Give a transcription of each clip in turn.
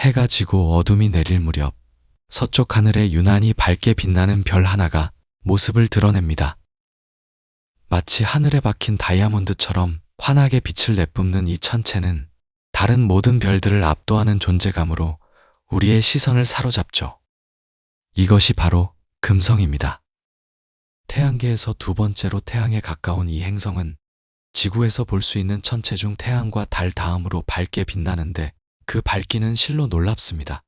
해가 지고 어둠이 내릴 무렵 서쪽 하늘에 유난히 밝게 빛나는 별 하나가 모습을 드러냅니다. 마치 하늘에 박힌 다이아몬드처럼 환하게 빛을 내뿜는 이 천체는 다른 모든 별들을 압도하는 존재감으로 우리의 시선을 사로잡죠. 이것이 바로 금성입니다. 태양계에서 두 번째로 태양에 가까운 이 행성은 지구에서 볼 수 있는 천체 중 태양과 달 다음으로 밝게 빛나는데 그 밝기는 실로 놀랍습니다.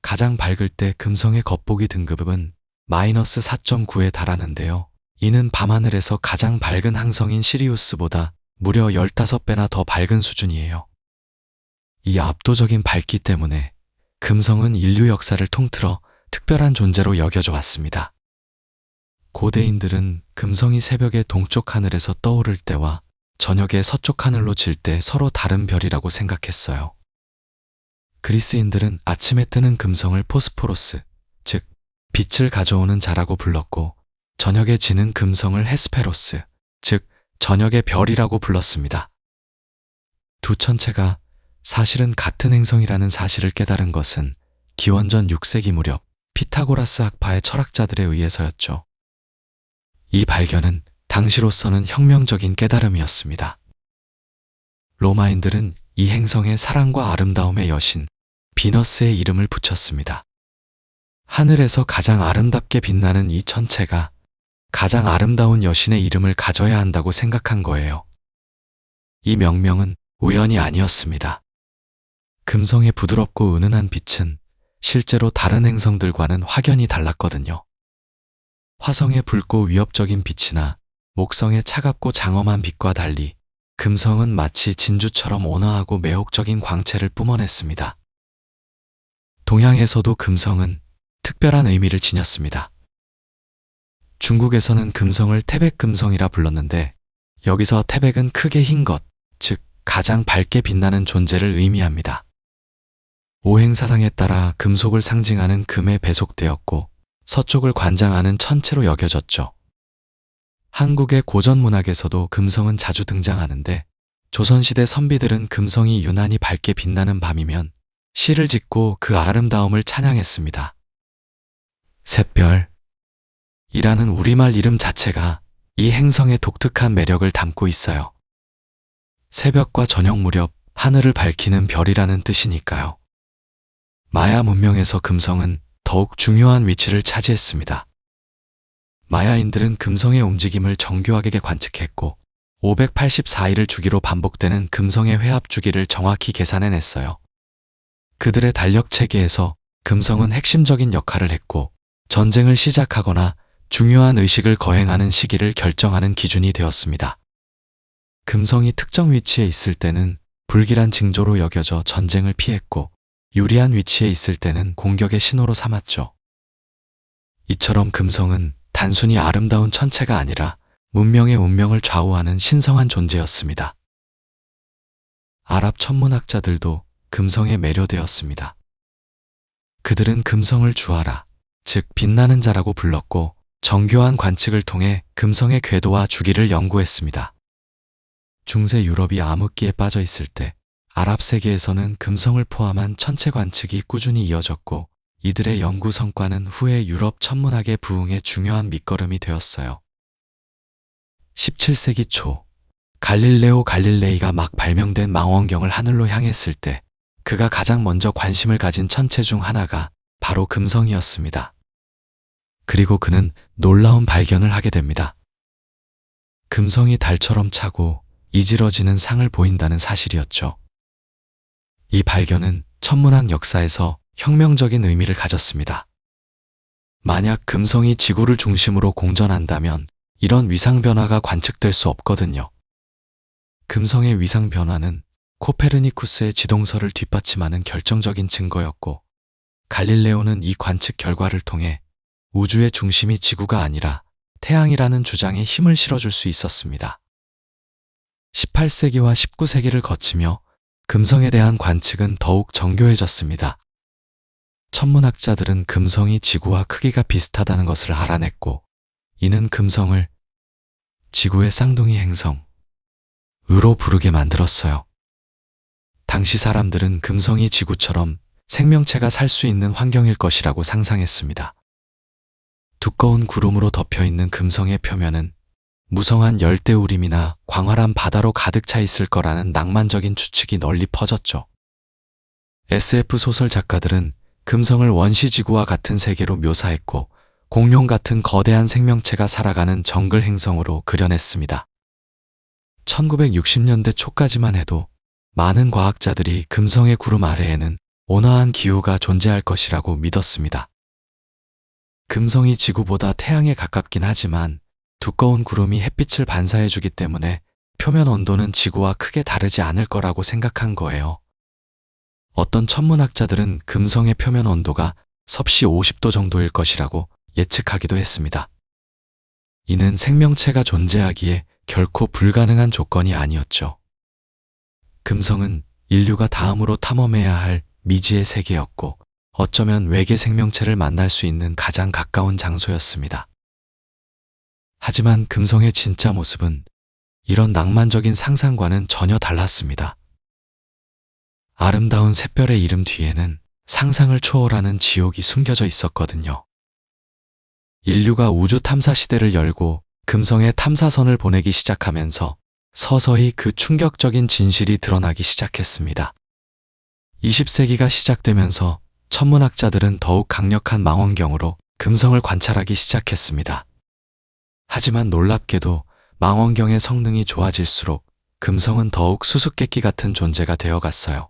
가장 밝을 때 금성의 겉보기 등급은 -4.9에 달하는데요. 이는 밤하늘에서 가장 밝은 항성인 시리우스보다 무려 15배나 더 밝은 수준이에요. 이 압도적인 밝기 때문에 금성은 인류 역사를 통틀어 특별한 존재로 여겨져 왔습니다. 고대인들은 금성이 새벽에 동쪽 하늘에서 떠오를 때와 저녁에 서쪽 하늘로 질 때 서로 다른 별이라고 생각했어요. 그리스인들은 아침에 뜨는 금성을 포스포로스, 즉 빛을 가져오는 자라고 불렀고 저녁에 지는 금성을 헤스페로스, 즉 저녁의 별이라고 불렀습니다. 두 천체가 사실은 같은 행성이라는 사실을 깨달은 것은 기원전 6세기 무렵 피타고라스 학파의 철학자들에 의해서였죠. 이 발견은 당시로서는 혁명적인 깨달음이었습니다. 로마인들은 이 행성에 사랑과 아름다움의 여신 비너스의 이름을 붙였습니다. 하늘에서 가장 아름답게 빛나는 이 천체가 가장 아름다운 여신의 이름을 가져야 한다고 생각한 거예요. 이 명명은 우연이 아니었습니다. 금성의 부드럽고 은은한 빛은 실제로 다른 행성들과는 확연히 달랐거든요. 화성의 붉고 위협적인 빛이나 목성의 차갑고 장엄한 빛과 달리 금성은 마치 진주처럼 온화하고 매혹적인 광채를 뿜어냈습니다. 동양에서도 금성은 특별한 의미를 지녔습니다. 중국에서는 금성을 태백금성이라 불렀는데 여기서 태백은 크게 흰 것, 즉 가장 밝게 빛나는 존재를 의미합니다. 오행사상에 따라 금속을 상징하는 금에 배속되었고 서쪽을 관장하는 천체로 여겨졌죠. 한국의 고전 문학에서도 금성은 자주 등장하는데 조선시대 선비들은 금성이 유난히 밝게 빛나는 밤이면 시를 짓고 그 아름다움을 찬양했습니다. 샛별이라는 우리말 이름 자체가 이 행성의 독특한 매력을 담고 있어요. 새벽과 저녁 무렵 하늘을 밝히는 별이라는 뜻이니까요. 마야 문명에서 금성은 더욱 중요한 위치를 차지했습니다. 마야인들은 금성의 움직임을 정교하게 관측했고 584일을 주기로 반복되는 금성의 회합 주기를 정확히 계산해냈어요. 그들의 달력 체계에서 금성은 핵심적인 역할을 했고 전쟁을 시작하거나 중요한 의식을 거행하는 시기를 결정하는 기준이 되었습니다. 금성이 특정 위치에 있을 때는 불길한 징조로 여겨져 전쟁을 피했고 유리한 위치에 있을 때는 공격의 신호로 삼았죠. 이처럼 금성은 단순히 아름다운 천체가 아니라 문명의 운명을 좌우하는 신성한 존재였습니다. 아랍 천문학자들도 금성에 매료되었습니다. 그들은 금성을 주아라, 즉 빛나는 자라고 불렀고 정교한 관측을 통해 금성의 궤도와 주기를 연구했습니다. 중세 유럽이 암흑기에 빠져 있을 때 아랍 세계에서는 금성을 포함한 천체 관측이 꾸준히 이어졌고 이들의 연구 성과는 후에 유럽 천문학의 부흥에 중요한 밑거름이 되었어요. 17세기 초 갈릴레오 갈릴레이가 막 발명된 망원경을 하늘로 향했을 때 그가 가장 먼저 관심을 가진 천체 중 하나가 바로 금성이었습니다. 그리고 그는 놀라운 발견을 하게 됩니다. 금성이 달처럼 차고 이지러지는 상을 보인다는 사실이었죠. 이 발견은 천문학 역사에서 혁명적인 의미를 가졌습니다. 만약 금성이 지구를 중심으로 공전한다면 이런 위상 변화가 관측될 수 없거든요. 금성의 위상 변화는 코페르니쿠스의 지동설을 뒷받침하는 결정적인 증거였고 갈릴레오는 이 관측 결과를 통해 우주의 중심이 지구가 아니라 태양이라는 주장에 힘을 실어줄 수 있었습니다. 18세기와 19세기를 거치며 금성에 대한 관측은 더욱 정교해졌습니다. 천문학자들은 금성이 지구와 크기가 비슷하다는 것을 알아냈고 이는 금성을 지구의 쌍둥이 행성으로 부르게 만들었어요. 당시 사람들은 금성이 지구처럼 생명체가 살 수 있는 환경일 것이라고 상상했습니다. 두꺼운 구름으로 덮여 있는 금성의 표면은 무성한 열대우림이나 광활한 바다로 가득 차 있을 거라는 낭만적인 추측이 널리 퍼졌죠. SF 소설 작가들은 금성을 원시지구와 같은 세계로 묘사했고 공룡 같은 거대한 생명체가 살아가는 정글 행성으로 그려냈습니다. 1960년대 초까지만 해도 많은 과학자들이 금성의 구름 아래에는 온화한 기후가 존재할 것이라고 믿었습니다. 금성이 지구보다 태양에 가깝긴 하지만 두꺼운 구름이 햇빛을 반사해주기 때문에 표면 온도는 지구와 크게 다르지 않을 거라고 생각한 거예요. 어떤 천문학자들은 금성의 표면 온도가 섭씨 50도 정도일 것이라고 예측하기도 했습니다. 이는 생명체가 존재하기에 결코 불가능한 조건이 아니었죠. 금성은 인류가 다음으로 탐험해야 할 미지의 세계였고 어쩌면 외계 생명체를 만날 수 있는 가장 가까운 장소였습니다. 하지만 금성의 진짜 모습은 이런 낭만적인 상상과는 전혀 달랐습니다. 아름다운 샛별의 이름 뒤에는 상상을 초월하는 지옥이 숨겨져 있었거든요. 인류가 우주 탐사 시대를 열고 금성에 탐사선을 보내기 시작하면서 서서히 그 충격적인 진실이 드러나기 시작했습니다. 20세기가 시작되면서 천문학자들은 더욱 강력한 망원경으로 금성을 관찰하기 시작했습니다. 하지만 놀랍게도 망원경의 성능이 좋아질수록 금성은 더욱 수수께끼 같은 존재가 되어갔어요.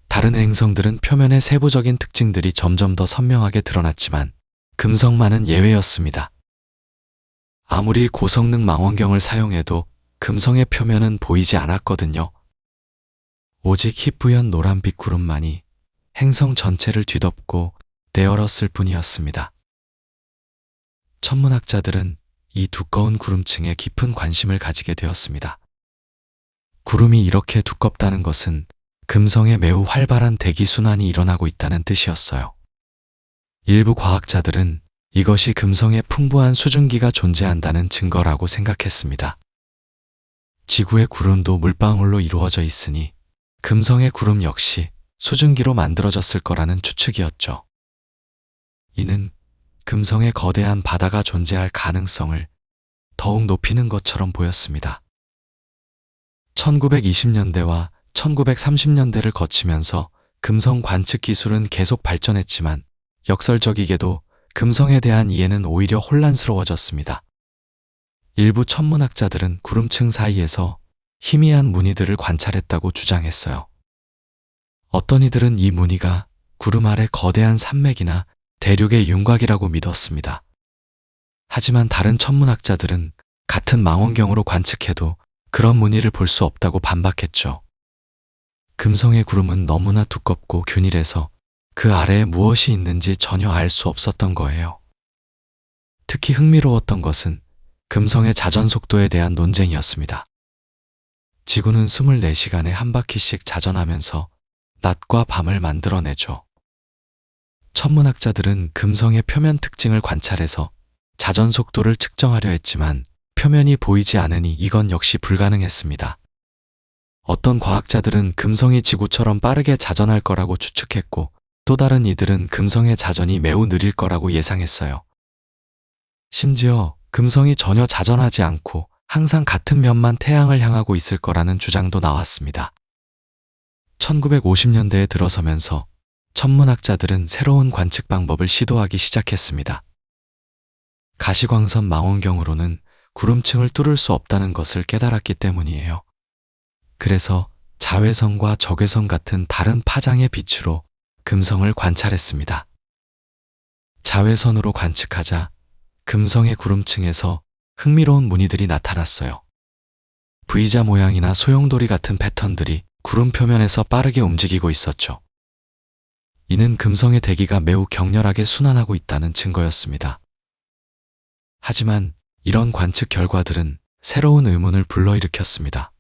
다른 행성들은 표면의 세부적인 특징들이 점점 더 선명하게 드러났지만 금성만은 예외였습니다. 아무리 고성능 망원경을 사용해도 금성의 표면은 보이지 않았거든요. 오직 희뿌연 노란빛 구름만이 행성 전체를 뒤덮고 내얼었을 뿐이었습니다. 천문학자들은 이 두꺼운 구름층에 깊은 관심을 가지게 되었습니다. 구름이 이렇게 두껍다는 것은 금성에 매우 활발한 대기 순환이 일어나고 있다는 뜻이었어요. 일부 과학자들은 이것이 금성에 풍부한 수증기가 존재한다는 증거라고 생각했습니다. 지구의 구름도 물방울로 이루어져 있으니 금성의 구름 역시 수증기로 만들어졌을 거라는 추측이었죠. 이는 금성에 거대한 바다가 존재할 가능성을 더욱 높이는 것처럼 보였습니다. 1920년대와 1930년대를 거치면서 금성 관측 기술은 계속 발전했지만 역설적이게도 금성에 대한 이해는 오히려 혼란스러워졌습니다. 일부 천문학자들은 구름층 사이에서 희미한 무늬들을 관찰했다고 주장했어요. 어떤 이들은 이 무늬가 구름 아래 거대한 산맥이나 대륙의 윤곽이라고 믿었습니다. 하지만 다른 천문학자들은 같은 망원경으로 관측해도 그런 무늬를 볼 수 없다고 반박했죠. 금성의 구름은 너무나 두껍고 균일해서 그 아래에 무엇이 있는지 전혀 알 수 없었던 거예요. 특히 흥미로웠던 것은 금성의 자전 속도에 대한 논쟁이었습니다. 지구는 24시간에 한 바퀴씩 자전하면서 낮과 밤을 만들어내죠. 천문학자들은 금성의 표면 특징을 관찰해서 자전 속도를 측정하려 했지만 표면이 보이지 않으니 이건 역시 불가능했습니다. 어떤 과학자들은 금성이 지구처럼 빠르게 자전할 거라고 추측했고 또 다른 이들은 금성의 자전이 매우 느릴 거라고 예상했어요. 심지어 금성이 전혀 자전하지 않고 항상 같은 면만 태양을 향하고 있을 거라는 주장도 나왔습니다. 1950년대에 들어서면서 천문학자들은 새로운 관측 방법을 시도하기 시작했습니다. 가시광선 망원경으로는 구름층을 뚫을 수 없다는 것을 깨달았기 때문이에요. 그래서 자외선과 적외선 같은 다른 파장의 빛으로 금성을 관찰했습니다. 자외선으로 관측하자 금성의 구름층에서 흥미로운 무늬들이 나타났어요. V자 모양이나 소용돌이 같은 패턴들이 구름 표면에서 빠르게 움직이고 있었죠. 이는 금성의 대기가 매우 격렬하게 순환하고 있다는 증거였습니다. 하지만 이런 관측 결과들은 새로운 의문을 불러일으켰습니다.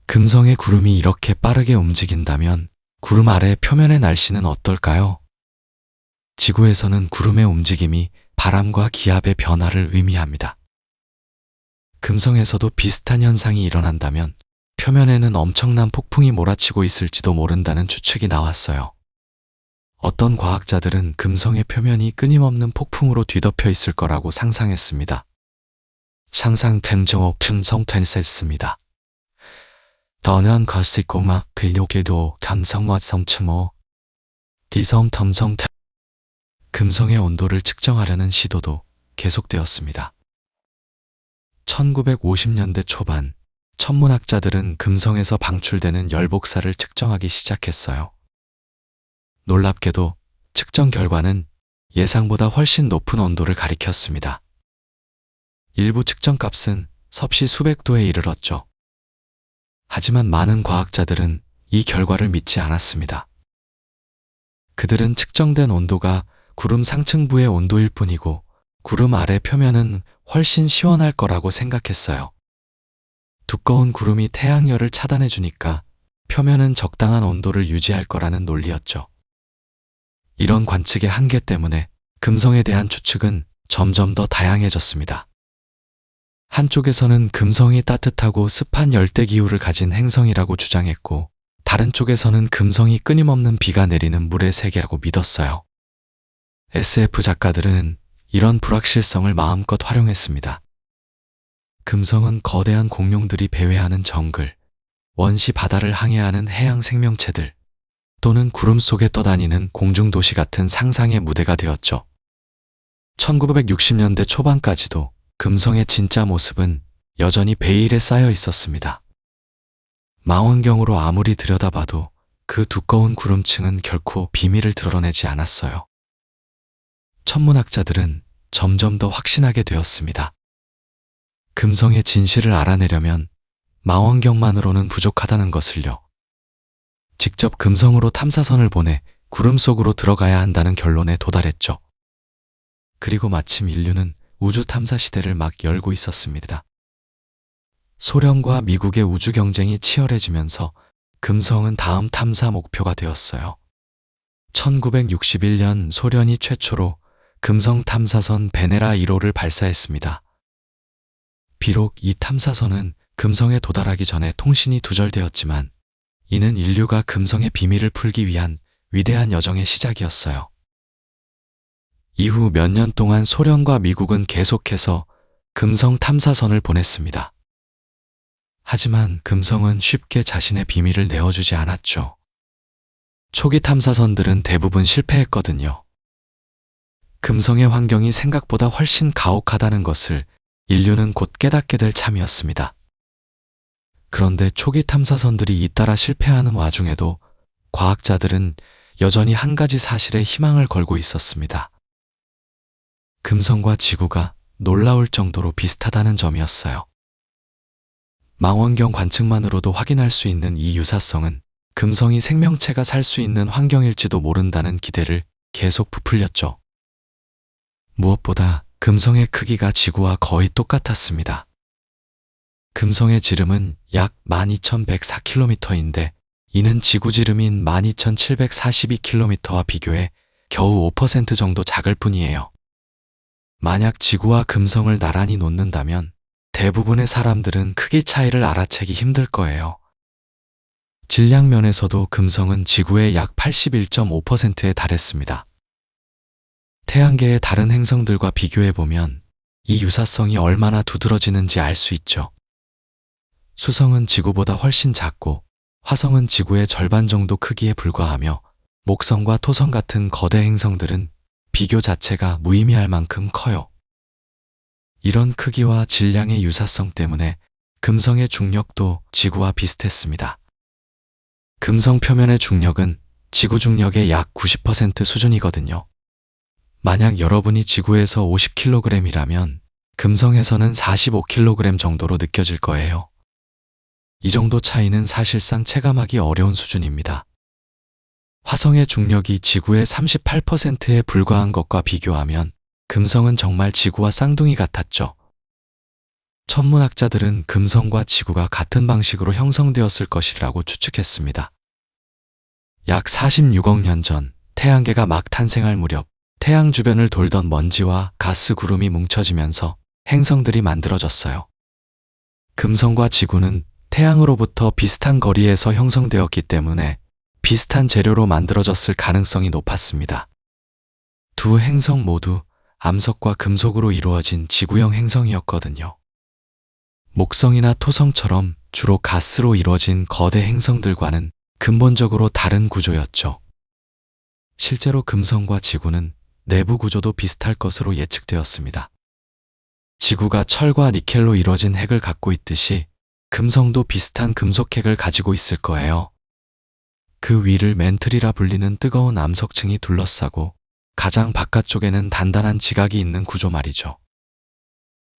금성의 구름이 이렇게 빠르게 움직인다면 구름 아래 표면의 날씨는 어떨까요? 지구에서는 구름의 움직임이 바람과 기압의 변화를 의미합니다. 금성에서도 비슷한 현상이 일어난다면 표면에는 엄청난 폭풍이 몰아치고 있을지도 모른다는 추측이 나왔어요. 어떤 과학자들은 금성의 표면이 끊임없는 폭풍으로 뒤덮여 있을 거라고 상상했습니다. 상상된 적 풍성된했습니다. 더는 거시고막 근육에도 담성과 성층호 디성 덤성 금성의 온도를 측정하려는 시도도 계속되었습니다. 1950년대 초반 천문학자들은 금성에서 방출되는 열복사를 측정하기 시작했어요. 놀랍게도 측정 결과는 예상보다 훨씬 높은 온도를 가리켰습니다. 일부 측정값은 섭씨 수백 도에 이르렀죠. 하지만 많은 과학자들은 이 결과를 믿지 않았습니다. 그들은 측정된 온도가 구름 상층부의 온도일 뿐이고 구름 아래 표면은 훨씬 시원할 거라고 생각했어요. 두꺼운 구름이 태양열을 차단해 주니까 표면은 적당한 온도를 유지할 거라는 논리였죠. 이런 관측의 한계 때문에 금성에 대한 추측은 점점 더 다양해졌습니다. 한쪽에서는 금성이 따뜻하고 습한 열대 기후를 가진 행성이라고 주장했고, 다른 쪽에서는 금성이 끊임없는 비가 내리는 물의 세계라고 믿었어요. SF 작가들은 이런 불확실성을 마음껏 활용했습니다. 금성은 거대한 공룡들이 배회하는 정글, 원시 바다를 항해하는 해양 생명체들, 또는 구름 속에 떠다니는 공중도시 같은 상상의 무대가 되었죠. 1960년대 초반까지도 금성의 진짜 모습은 여전히 베일에 쌓여 있었습니다. 망원경으로 아무리 들여다봐도 그 두꺼운 구름층은 결코 비밀을 드러내지 않았어요. 천문학자들은 점점 더 확신하게 되었습니다. 금성의 진실을 알아내려면 망원경만으로는 부족하다는 것을요. 직접 금성으로 탐사선을 보내 구름 속으로 들어가야 한다는 결론에 도달했죠. 그리고 마침 인류는 우주 탐사 시대를 막 열고 있었습니다. 소련과 미국의 우주 경쟁이 치열해지면서 금성은 다음 탐사 목표가 되었어요. 1961년 소련이 최초로 금성 탐사선 베네라 1호를 발사했습니다. 비록 이 탐사선은 금성에 도달하기 전에 통신이 두절되었지만 이는 인류가 금성의 비밀을 풀기 위한 위대한 여정의 시작이었어요. 이후 몇 년 동안 소련과 미국은 계속해서 금성 탐사선을 보냈습니다. 하지만 금성은 쉽게 자신의 비밀을 내어주지 않았죠. 초기 탐사선들은 대부분 실패했거든요. 금성의 환경이 생각보다 훨씬 가혹하다는 것을 인류는 곧 깨닫게 될 참이었습니다. 그런데 초기 탐사선들이 잇따라 실패하는 와중에도 과학자들은 여전히 한 가지 사실에 희망을 걸고 있었습니다. 금성과 지구가 놀라울 정도로 비슷하다는 점이었어요. 망원경 관측만으로도 확인할 수 있는 이 유사성은 금성이 생명체가 살 수 있는 환경일지도 모른다는 기대를 계속 부풀렸죠. 무엇보다 금성의 크기가 지구와 거의 똑같았습니다. 금성의 지름은 약 12,104km인데 이는 지구 지름인 12,742km와 비교해 겨우 5% 정도 작을 뿐이에요. 만약 지구와 금성을 나란히 놓는다면 대부분의 사람들은 크기 차이를 알아채기 힘들 거예요. 질량 면에서도 금성은 지구의 약 81.5%에 달했습니다. 태양계의 다른 행성들과 비교해보면 이 유사성이 얼마나 두드러지는지 알 수 있죠. 수성은 지구보다 훨씬 작고 화성은 지구의 절반 정도 크기에 불과하며 목성과 토성 같은 거대 행성들은 비교 자체가 무의미할 만큼 커요. 이런 크기와 질량의 유사성 때문에 금성의 중력도 지구와 비슷했습니다. 금성 표면의 중력은 지구 중력의 약 90% 수준이거든요. 만약 여러분이 지구에서 50kg이라면 금성에서는 45kg 정도로 느껴질 거예요. 이 정도 차이는 사실상 체감하기 어려운 수준입니다. 화성의 중력이 지구의 38%에 불과한 것과 비교하면 금성은 정말 지구와 쌍둥이 같았죠. 천문학자들은 금성과 지구가 같은 방식으로 형성되었을 것이라고 추측했습니다. 약 46억 년 전 태양계가 막 탄생할 무렵 태양 주변을 돌던 먼지와 가스 구름이 뭉쳐지면서 행성들이 만들어졌어요. 금성과 지구는 태양으로부터 비슷한 거리에서 형성되었기 때문에 비슷한 재료로 만들어졌을 가능성이 높았습니다. 두 행성 모두 암석과 금속으로 이루어진 지구형 행성이었거든요. 목성이나 토성처럼 주로 가스로 이루어진 거대 행성들과는 근본적으로 다른 구조였죠. 실제로 금성과 지구는 내부 구조도 비슷할 것으로 예측되었습니다. 지구가 철과 니켈로 이루어진 핵을 갖고 있듯이 금성도 비슷한 금속 핵을 가지고 있을 거예요. 그 위를 멘틀이라 불리는 뜨거운 암석층이 둘러싸고 가장 바깥쪽에는 단단한 지각이 있는 구조 말이죠.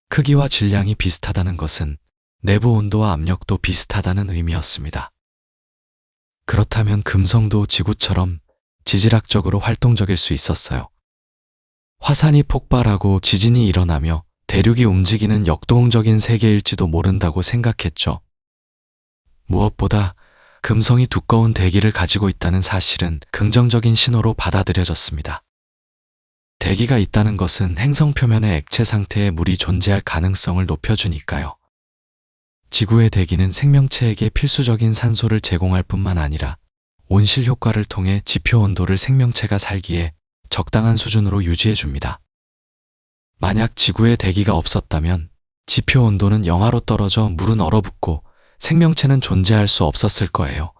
크기와 질량이 비슷하다는 것은 내부 온도와 압력도 비슷하다는 의미였습니다. 그렇다면 금성도 지구처럼 지질학적으로 활동적일 수 있었어요. 화산이 폭발하고 지진이 일어나며 대륙이 움직이는 역동적인 세계일지도 모른다고 생각했죠. 무엇보다 금성이 두꺼운 대기를 가지고 있다는 사실은 긍정적인 신호로 받아들여졌습니다. 대기가 있다는 것은 행성 표면에 액체 상태의 물이 존재할 가능성을 높여주니까요. 지구의 대기는 생명체에게 필수적인 산소를 제공할 뿐만 아니라 온실 효과를 통해 지표 온도를 생명체가 살기에 적당한 수준으로 유지해 줍니다. 만약 지구에 대기가 없었다면 지표 온도는 영하로 떨어져 물은 얼어붙고 생명체는 존재할 수 없었을 거예요.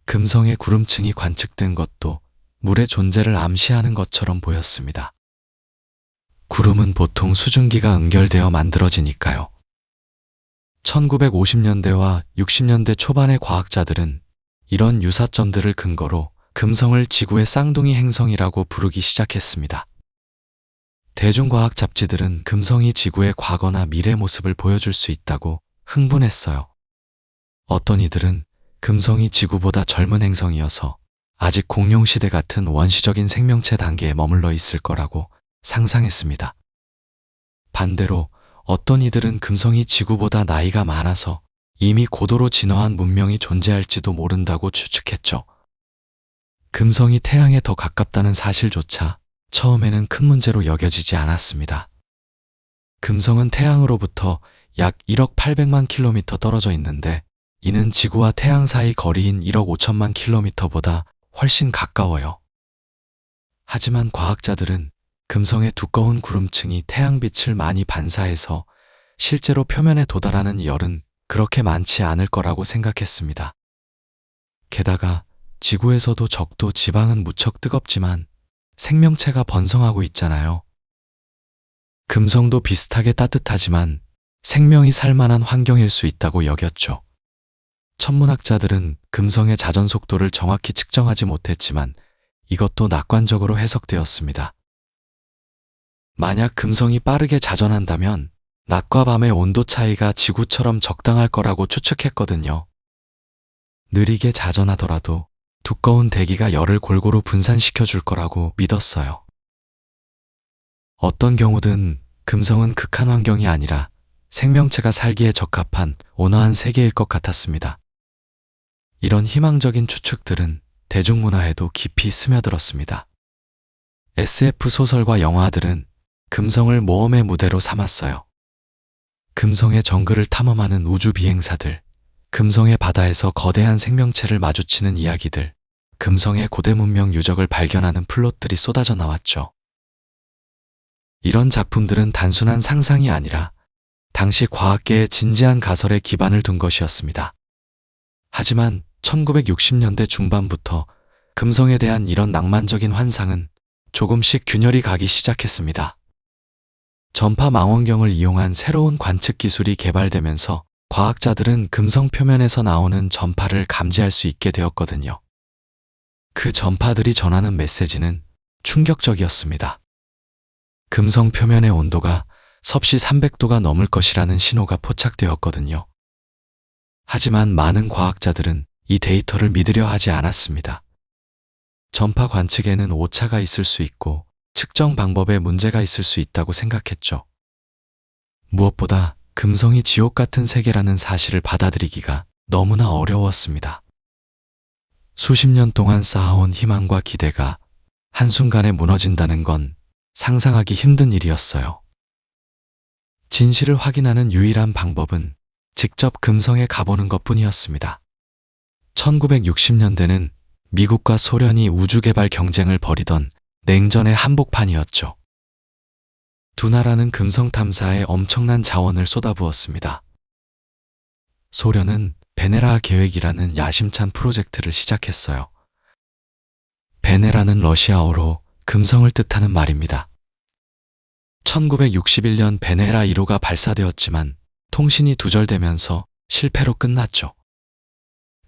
금성의 구름층이 관측된 것도 물의 존재를 암시하는 것처럼 보였습니다. 구름은 보통 수증기가 응결되어 만들어지니까요. 1950년대와 60년대 초반의 과학자들은 이런 유사점들을 근거로 금성을 지구의 쌍둥이 행성이라고 부르기 시작했습니다. 대중과학 잡지들은 금성이 지구의 과거나 미래 모습을 보여줄 수 있다고 흥분했어요. 어떤 이들은 금성이 지구보다 젊은 행성이어서 아직 공룡시대 같은 원시적인 생명체 단계에 머물러 있을 거라고 상상했습니다. 반대로 어떤 이들은 금성이 지구보다 나이가 많아서 이미 고도로 진화한 문명이 존재할지도 모른다고 추측했죠. 금성이 태양에 더 가깝다는 사실조차 처음에는 큰 문제로 여겨지지 않았습니다. 금성은 태양으로부터 약 1억 800만 킬로미터 떨어져 있는데 이는 지구와 태양 사이 거리인 1억 5천만 킬로미터보다 훨씬 가까워요. 하지만 과학자들은 금성의 두꺼운 구름층이 태양빛을 많이 반사해서 실제로 표면에 도달하는 열은 그렇게 많지 않을 거라고 생각했습니다. 게다가 지구에서도 적도 지방은 무척 뜨겁지만 생명체가 번성하고 있잖아요. 금성도 비슷하게 따뜻하지만 생명이 살만한 환경일 수 있다고 여겼죠. 천문학자들은 금성의 자전 속도를 정확히 측정하지 못했지만 이것도 낙관적으로 해석되었습니다. 만약 금성이 빠르게 자전한다면 낮과 밤의 온도 차이가 지구처럼 적당할 거라고 추측했거든요. 느리게 자전하더라도 두꺼운 대기가 열을 골고루 분산시켜 줄 거라고 믿었어요. 어떤 경우든 금성은 극한 환경이 아니라 생명체가 살기에 적합한 온화한 세계일 것 같았습니다. 이런 희망적인 추측들은 대중문화에도 깊이 스며들었습니다. SF 소설과 영화들은 금성을 모험의 무대로 삼았어요. 금성의 정글을 탐험하는 우주 비행사들, 금성의 바다에서 거대한 생명체를 마주치는 이야기들, 금성의 고대 문명 유적을 발견하는 플롯들이 쏟아져 나왔죠. 이런 작품들은 단순한 상상이 아니라 당시 과학계의 진지한 가설에 기반을 둔 것이었습니다. 하지만 1960년대 중반부터 금성에 대한 이런 낭만적인 환상은 조금씩 균열이 가기 시작했습니다. 전파 망원경을 이용한 새로운 관측 기술이 개발되면서 과학자들은 금성 표면에서 나오는 전파를 감지할 수 있게 되었거든요. 그 전파들이 전하는 메시지는 충격적이었습니다. 금성 표면의 온도가 섭씨 300도가 넘을 것이라는 신호가 포착되었거든요. 하지만 많은 과학자들은 이 데이터를 믿으려 하지 않았습니다. 전파 관측에는 오차가 있을 수 있고 측정 방법에 문제가 있을 수 있다고 생각했죠. 무엇보다 금성이 지옥 같은 세계라는 사실을 받아들이기가 너무나 어려웠습니다. 수십 년 동안 쌓아온 희망과 기대가 한순간에 무너진다는 건 상상하기 힘든 일이었어요. 진실을 확인하는 유일한 방법은 직접 금성에 가보는 것뿐이었습니다. 1960년대는 미국과 소련이 우주개발 경쟁을 벌이던 냉전의 한복판이었죠. 두 나라는 금성 탐사에 엄청난 자원을 쏟아부었습니다. 소련은 베네라 계획이라는 야심찬 프로젝트를 시작했어요. 베네라는 러시아어로 금성을 뜻하는 말입니다. 1961년 베네라 1호가 발사되었지만 통신이 두절되면서 실패로 끝났죠.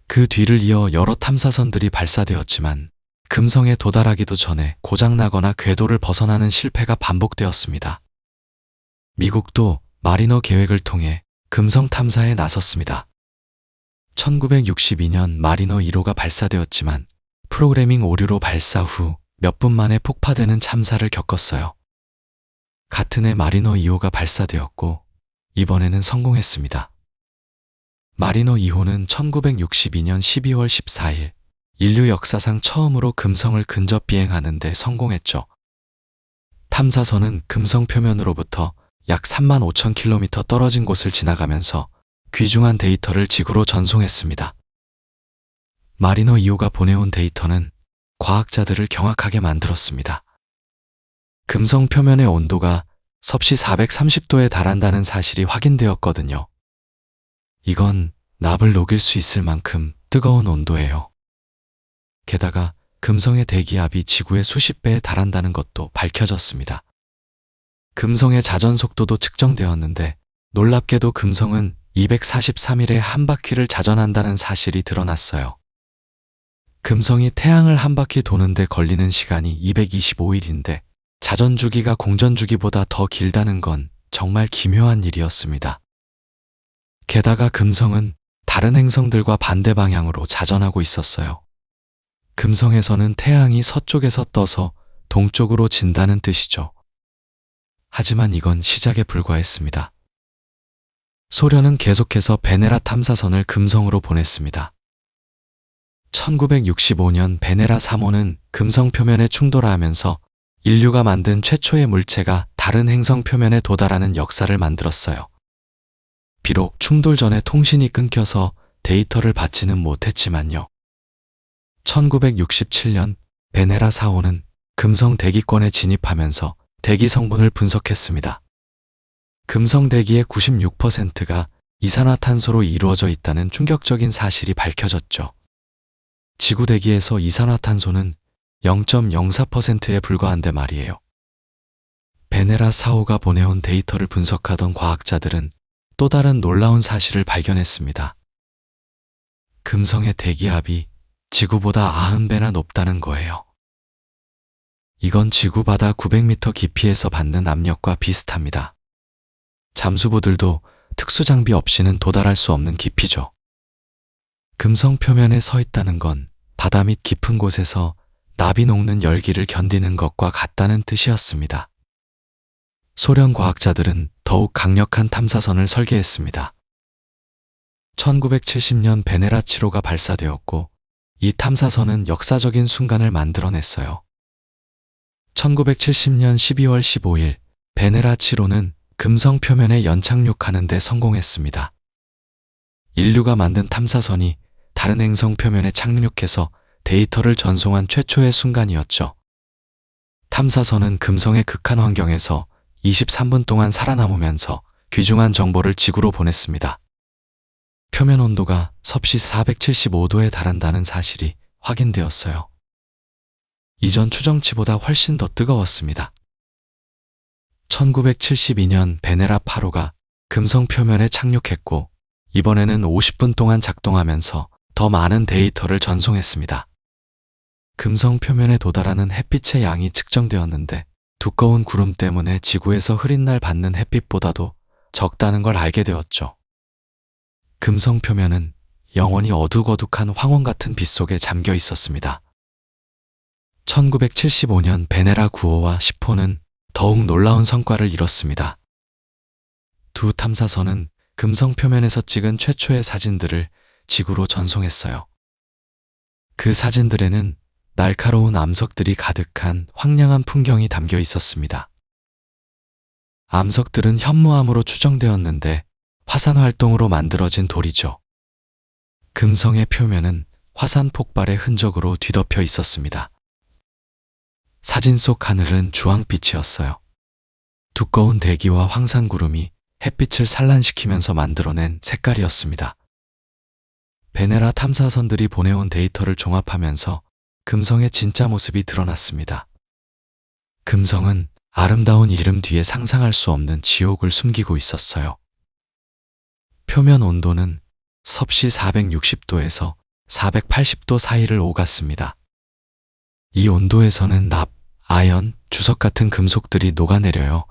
그 뒤를 이어 여러 탐사선들이 발사되었지만 금성에 도달하기도 전에 고장나거나 궤도를 벗어나는 실패가 반복되었습니다. 미국도 마리너 계획을 통해 금성 탐사에 나섰습니다. 1962년 마리너 1호가 발사되었지만 프로그래밍 오류로 발사 후 몇 분 만에 폭파되는 참사를 겪었어요. 같은 해 마리너 2호가 발사되었고 이번에는 성공했습니다. 마리너 2호는 1962년 12월 14일 인류 역사상 처음으로 금성을 근접 비행하는 데 성공했죠. 탐사선은 금성 표면으로부터 약 35,000km 떨어진 곳을 지나가면서 귀중한 데이터를 지구로 전송했습니다. 마리너 2호가 보내온 데이터는 과학자들을 경악하게 만들었습니다. 금성 표면의 온도가 섭씨 430도에 달한다는 사실이 확인되었거든요. 이건 납을 녹일 수 있을 만큼 뜨거운 온도예요. 게다가 금성의 대기압이 지구의 수십 배에 달한다는 것도 밝혀졌습니다. 금성의 자전 속도도 측정되었는데 놀랍게도 금성은 243일에 한 바퀴를 자전한다는 사실이 드러났어요. 금성이 태양을 한 바퀴 도는데 걸리는 시간이 225일인데 자전 주기가 공전 주기보다 더 길다는 건 정말 기묘한 일이었습니다. 게다가 금성은 다른 행성들과 반대 방향으로 자전하고 있었어요. 금성에서는 태양이 서쪽에서 떠서 동쪽으로 진다는 뜻이죠. 하지만 이건 시작에 불과했습니다. 소련은 계속해서 베네라 탐사선을 금성으로 보냈습니다. 1965년 베네라 3호는 금성 표면에 충돌하면서 인류가 만든 최초의 물체가 다른 행성 표면에 도달하는 역사를 만들었어요. 비록 충돌 전에 통신이 끊겨서 데이터를 받지는 못했지만요. 1967년 베네라 4호는 금성 대기권에 진입하면서 대기 성분을 분석했습니다. 금성 대기의 96%가 이산화탄소로 이루어져 있다는 충격적인 사실이 밝혀졌죠. 지구 대기에서 이산화탄소는 0.04%에 불과한데 말이에요. 베네라 4호가 보내온 데이터를 분석하던 과학자들은 또 다른 놀라운 사실을 발견했습니다. 금성의 대기압이 지구보다 90배나 높다는 거예요. 이건 지구 바다 900m 깊이에서 받는 압력과 비슷합니다. 잠수부들도 특수 장비 없이는 도달할 수 없는 깊이죠. 금성 표면에 서 있다는 건 바다 밑 깊은 곳에서 납이 녹는 열기를 견디는 것과 같다는 뜻이었습니다. 소련 과학자들은 더욱 강력한 탐사선을 설계했습니다. 1970년 베네라 7호가 발사되었고 이 탐사선은 역사적인 순간을 만들어냈어요. 1970년 12월 15일 베네라 7호는 금성 표면에 연착륙하는 데 성공했습니다. 인류가 만든 탐사선이 다른 행성 표면에 착륙해서 데이터를 전송한 최초의 순간이었죠. 탐사선은 금성의 극한 환경에서 23분 동안 살아남으면서 귀중한 정보를 지구로 보냈습니다. 표면 온도가 섭씨 475도에 달한다는 사실이 확인되었어요. 이전 추정치보다 훨씬 더 뜨거웠습니다. 1972년 베네라 8호가 금성 표면에 착륙했고 이번에는 50분 동안 작동하면서 더 많은 데이터를 전송했습니다. 금성 표면에 도달하는 햇빛의 양이 측정되었는데 두꺼운 구름 때문에 지구에서 흐린 날 받는 햇빛보다도 적다는 걸 알게 되었죠. 금성 표면은 영원히 어둑어둑한 황혼 같은 빛 속에 잠겨 있었습니다. 1975년 베네라 9호와 10호는 더욱 놀라운 성과를 이뤘습니다. 두 탐사선은 금성 표면에서 찍은 최초의 사진들을 지구로 전송했어요. 그 사진들에는 날카로운 암석들이 가득한 황량한 풍경이 담겨 있었습니다. 암석들은 현무암으로 추정되었는데 화산 활동으로 만들어진 돌이죠. 금성의 표면은 화산 폭발의 흔적으로 뒤덮여 있었습니다. 사진 속 하늘은 주황빛이었어요. 두꺼운 대기와 황산구름이 햇빛을 산란시키면서 만들어낸 색깔이었습니다. 베네라 탐사선들이 보내온 데이터를 종합하면서 금성의 진짜 모습이 드러났습니다. 금성은 아름다운 이름 뒤에 상상할 수 없는 지옥을 숨기고 있었어요. 표면 온도는 섭씨 460도에서 480도 사이를 오갔습니다. 이 온도에서는 납, 아연, 주석 같은 금속들이 녹아내려요.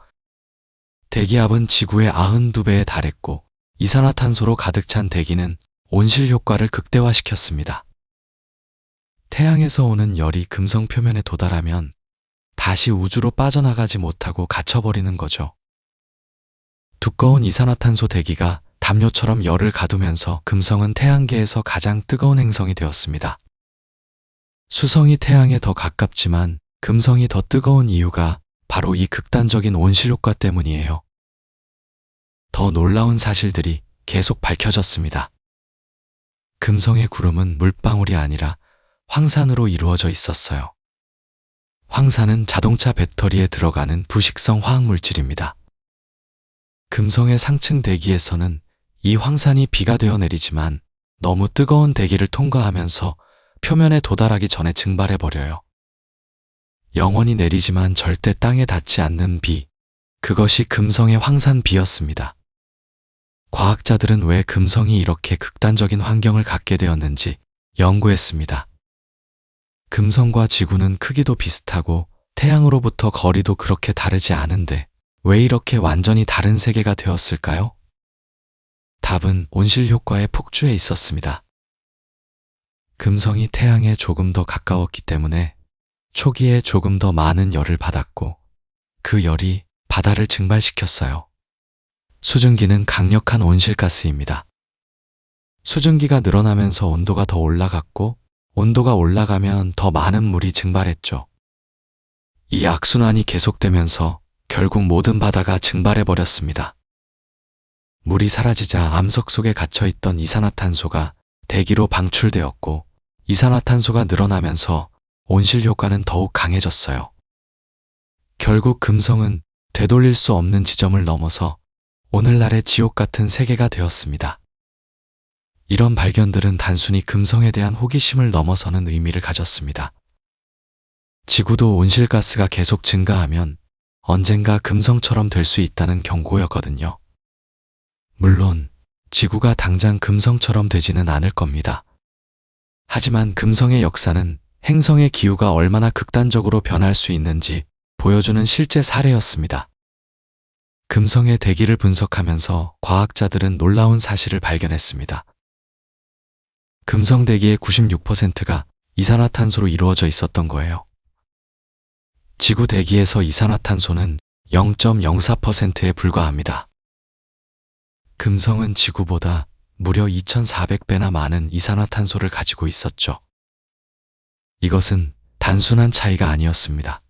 대기압은 지구의 92배에 달했고 이산화탄소로 가득 찬 대기는 온실 효과를 극대화시켰습니다. 태양에서 오는 열이 금성 표면에 도달하면 다시 우주로 빠져나가지 못하고 갇혀버리는 거죠. 두꺼운 이산화탄소 대기가 담요처럼 열을 가두면서 금성은 태양계에서 가장 뜨거운 행성이 되었습니다. 수성이 태양에 더 가깝지만 금성이 더 뜨거운 이유가 바로 이 극단적인 온실 효과 때문이에요. 더 놀라운 사실들이 계속 밝혀졌습니다. 금성의 구름은 물방울이 아니라 황산으로 이루어져 있었어요. 황산은 자동차 배터리에 들어가는 부식성 화학물질입니다. 금성의 상층 대기에서는 이 황산이 비가 되어 내리지만 너무 뜨거운 대기를 통과하면서 표면에 도달하기 전에 증발해버려요. 영원히 내리지만 절대 땅에 닿지 않는 비, 그것이 금성의 황산비였습니다. 과학자들은 왜 금성이 이렇게 극단적인 환경을 갖게 되었는지 연구했습니다. 금성과 지구는 크기도 비슷하고 태양으로부터 거리도 그렇게 다르지 않은데 왜 이렇게 완전히 다른 세계가 되었을까요? 답은 온실 효과의 폭주에 있었습니다. 금성이 태양에 조금 더 가까웠기 때문에 초기에 조금 더 많은 열을 받았고 그 열이 바다를 증발시켰어요. 수증기는 강력한 온실가스입니다. 수증기가 늘어나면서 온도가 더 올라갔고 온도가 올라가면 더 많은 물이 증발했죠. 이 악순환이 계속되면서 결국 모든 바다가 증발해버렸습니다. 물이 사라지자 암석 속에 갇혀있던 이산화탄소가 대기로 방출되었고 이산화탄소가 늘어나면서 온실 효과는 더욱 강해졌어요. 결국 금성은 되돌릴 수 없는 지점을 넘어서 오늘날의 지옥 같은 세계가 되었습니다. 이런 발견들은 단순히 금성에 대한 호기심을 넘어서는 의미를 가졌습니다. 지구도 온실가스가 계속 증가하면 언젠가 금성처럼 될 수 있다는 경고였거든요. 물론 지구가 당장 금성처럼 되지는 않을 겁니다. 하지만 금성의 역사는 행성의 기후가 얼마나 극단적으로 변할 수 있는지 보여주는 실제 사례였습니다. 금성의 대기를 분석하면서 과학자들은 놀라운 사실을 발견했습니다. 금성 대기의 96%가 이산화탄소로 이루어져 있었던 거예요. 지구 대기에서 이산화탄소는 0.04%에 불과합니다. 금성은 지구보다 무려 2,400배나 많은 이산화탄소를 가지고 있었죠. 이것은 단순한 차이가 아니었습니다.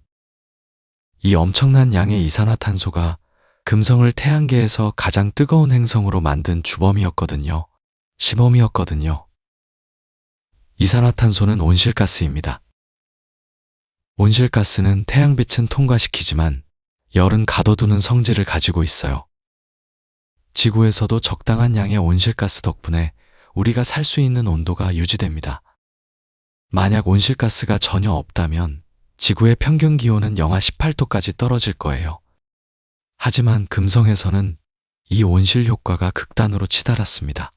이 엄청난 양의 이산화탄소가 금성을 태양계에서 가장 뜨거운 행성으로 만든 주범이었거든요. 시범이었거든요. 이산화탄소는 온실가스입니다. 온실가스는 태양빛은 통과시키지만 열은 가둬두는 성질을 가지고 있어요. 지구에서도 적당한 양의 온실가스 덕분에 우리가 살 수 있는 온도가 유지됩니다. 만약 온실가스가 전혀 없다면 지구의 평균 기온은 영하 18도까지 떨어질 거예요. 하지만 금성에서는 이 온실 효과가 극단으로 치달았습니다.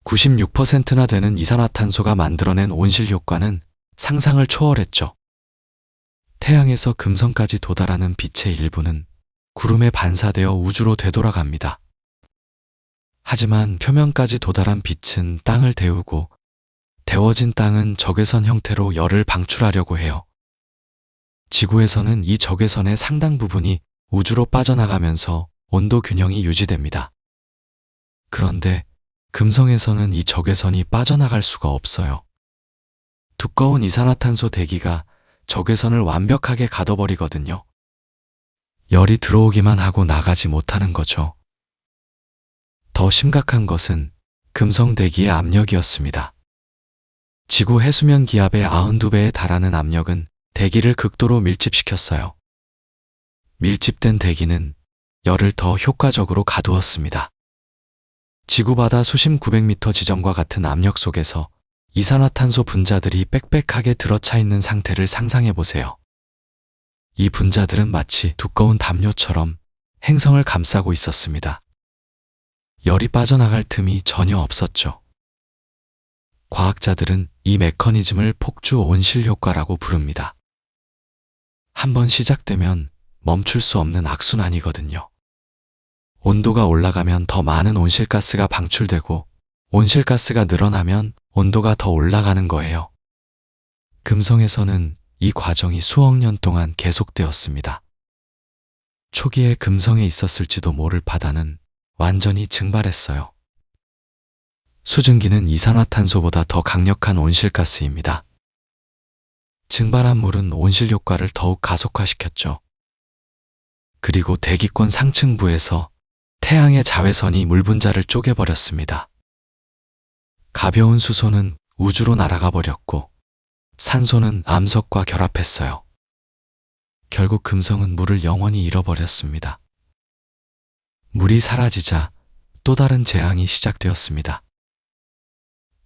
96%나 되는 이산화탄소가 만들어낸 온실 효과는 상상을 초월했죠. 태양에서 금성까지 도달하는 빛의 일부는 구름에 반사되어 우주로 되돌아갑니다. 하지만 표면까지 도달한 빛은 땅을 데우고 데워진 땅은 적외선 형태로 열을 방출하려고 해요. 지구에서는 이 적외선의 상당 부분이 우주로 빠져나가면서 온도 균형이 유지됩니다. 그런데 금성에서는 이 적외선이 빠져나갈 수가 없어요. 두꺼운 이산화탄소 대기가 적외선을 완벽하게 가둬버리거든요. 열이 들어오기만 하고 나가지 못하는 거죠. 더 심각한 것은 금성 대기의 압력이었습니다. 지구 해수면 기압의 92배에 달하는 압력은 대기를 극도로 밀집시켰어요. 밀집된 대기는 열을 더 효과적으로 가두었습니다. 지구 바다 수심 900m 지점과 같은 압력 속에서 이산화탄소 분자들이 빽빽하게 들어차 있는 상태를 상상해 보세요. 이 분자들은 마치 두꺼운 담요처럼 행성을 감싸고 있었습니다. 열이 빠져나갈 틈이 전혀 없었죠. 과학자들은 이 메커니즘을 폭주 온실 효과라고 부릅니다. 한번 시작되면 멈출 수 없는 악순환이거든요. 온도가 올라가면 더 많은 온실가스가 방출되고 온실가스가 늘어나면 온도가 더 올라가는 거예요. 금성에서는 이 과정이 수억 년 동안 계속되었습니다. 초기에 금성에 있었을지도 모를 바다는 완전히 증발했어요. 수증기는 이산화탄소보다 더 강력한 온실가스입니다. 증발한 물은 온실 효과를 더욱 가속화시켰죠. 그리고 대기권 상층부에서 태양의 자외선이 물 분자를 쪼개버렸습니다. 가벼운 수소는 우주로 날아가 버렸고 산소는 암석과 결합했어요. 결국 금성은 물을 영원히 잃어버렸습니다. 물이 사라지자 또 다른 재앙이 시작되었습니다.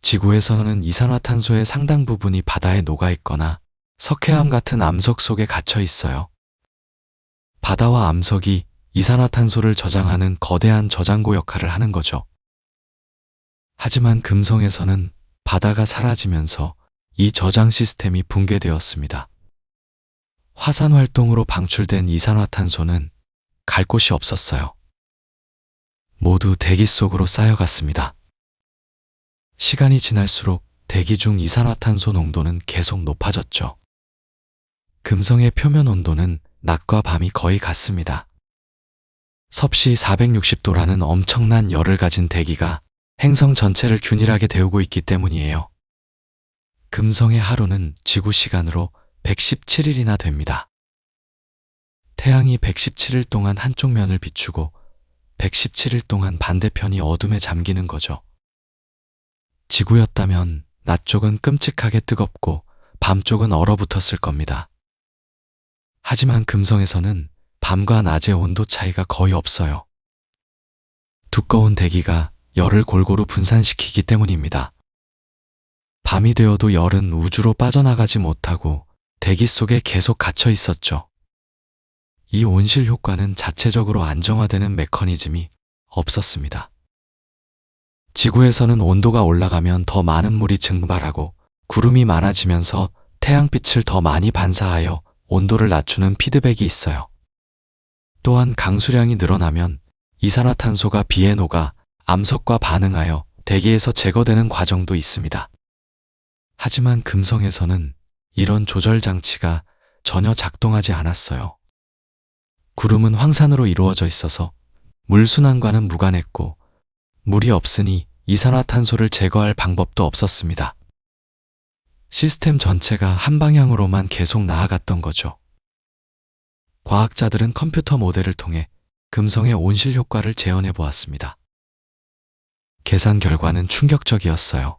지구에서는 이산화탄소의 상당 부분이 바다에 녹아있거나 석회암 같은 암석 속에 갇혀 있어요. 바다와 암석이 이산화탄소를 저장하는 거대한 저장고 역할을 하는 거죠. 하지만 금성에서는 바다가 사라지면서 이 저장 시스템이 붕괴되었습니다. 화산 활동으로 방출된 이산화탄소는 갈 곳이 없었어요. 모두 대기 속으로 쌓여갔습니다. 시간이 지날수록 대기 중 이산화탄소 농도는 계속 높아졌죠. 금성의 표면 온도는 낮과 밤이 거의 같습니다. 섭씨 460도라는 엄청난 열을 가진 대기가 행성 전체를 균일하게 데우고 있기 때문이에요. 금성의 하루는 지구 시간으로 117일이나 됩니다. 태양이 117일 동안 한쪽 면을 비추고 117일 동안 반대편이 어둠에 잠기는 거죠. 지구였다면 낮 쪽은 끔찍하게 뜨겁고 밤 쪽은 얼어붙었을 겁니다. 하지만 금성에서는 밤과 낮의 온도 차이가 거의 없어요. 두꺼운 대기가 열을 골고루 분산시키기 때문입니다. 밤이 되어도 열은 우주로 빠져나가지 못하고 대기 속에 계속 갇혀 있었죠. 이 온실 효과는 자체적으로 안정화되는 메커니즘이 없었습니다. 지구에서는 온도가 올라가면 더 많은 물이 증발하고 구름이 많아지면서 태양빛을 더 많이 반사하여 온도를 낮추는 피드백이 있어요. 또한 강수량이 늘어나면 이산화탄소가 비에 녹아 암석과 반응하여 대기에서 제거되는 과정도 있습니다. 하지만 금성에서는 이런 조절 장치가 전혀 작동하지 않았어요. 구름은 황산으로 이루어져 있어서 물 순환과는 무관했고 물이 없으니 이산화탄소를 제거할 방법도 없었습니다. 시스템 전체가 한 방향으로만 계속 나아갔던 거죠. 과학자들은 컴퓨터 모델을 통해 금성의 온실 효과를 재현해 보았습니다. 계산 결과는 충격적이었어요.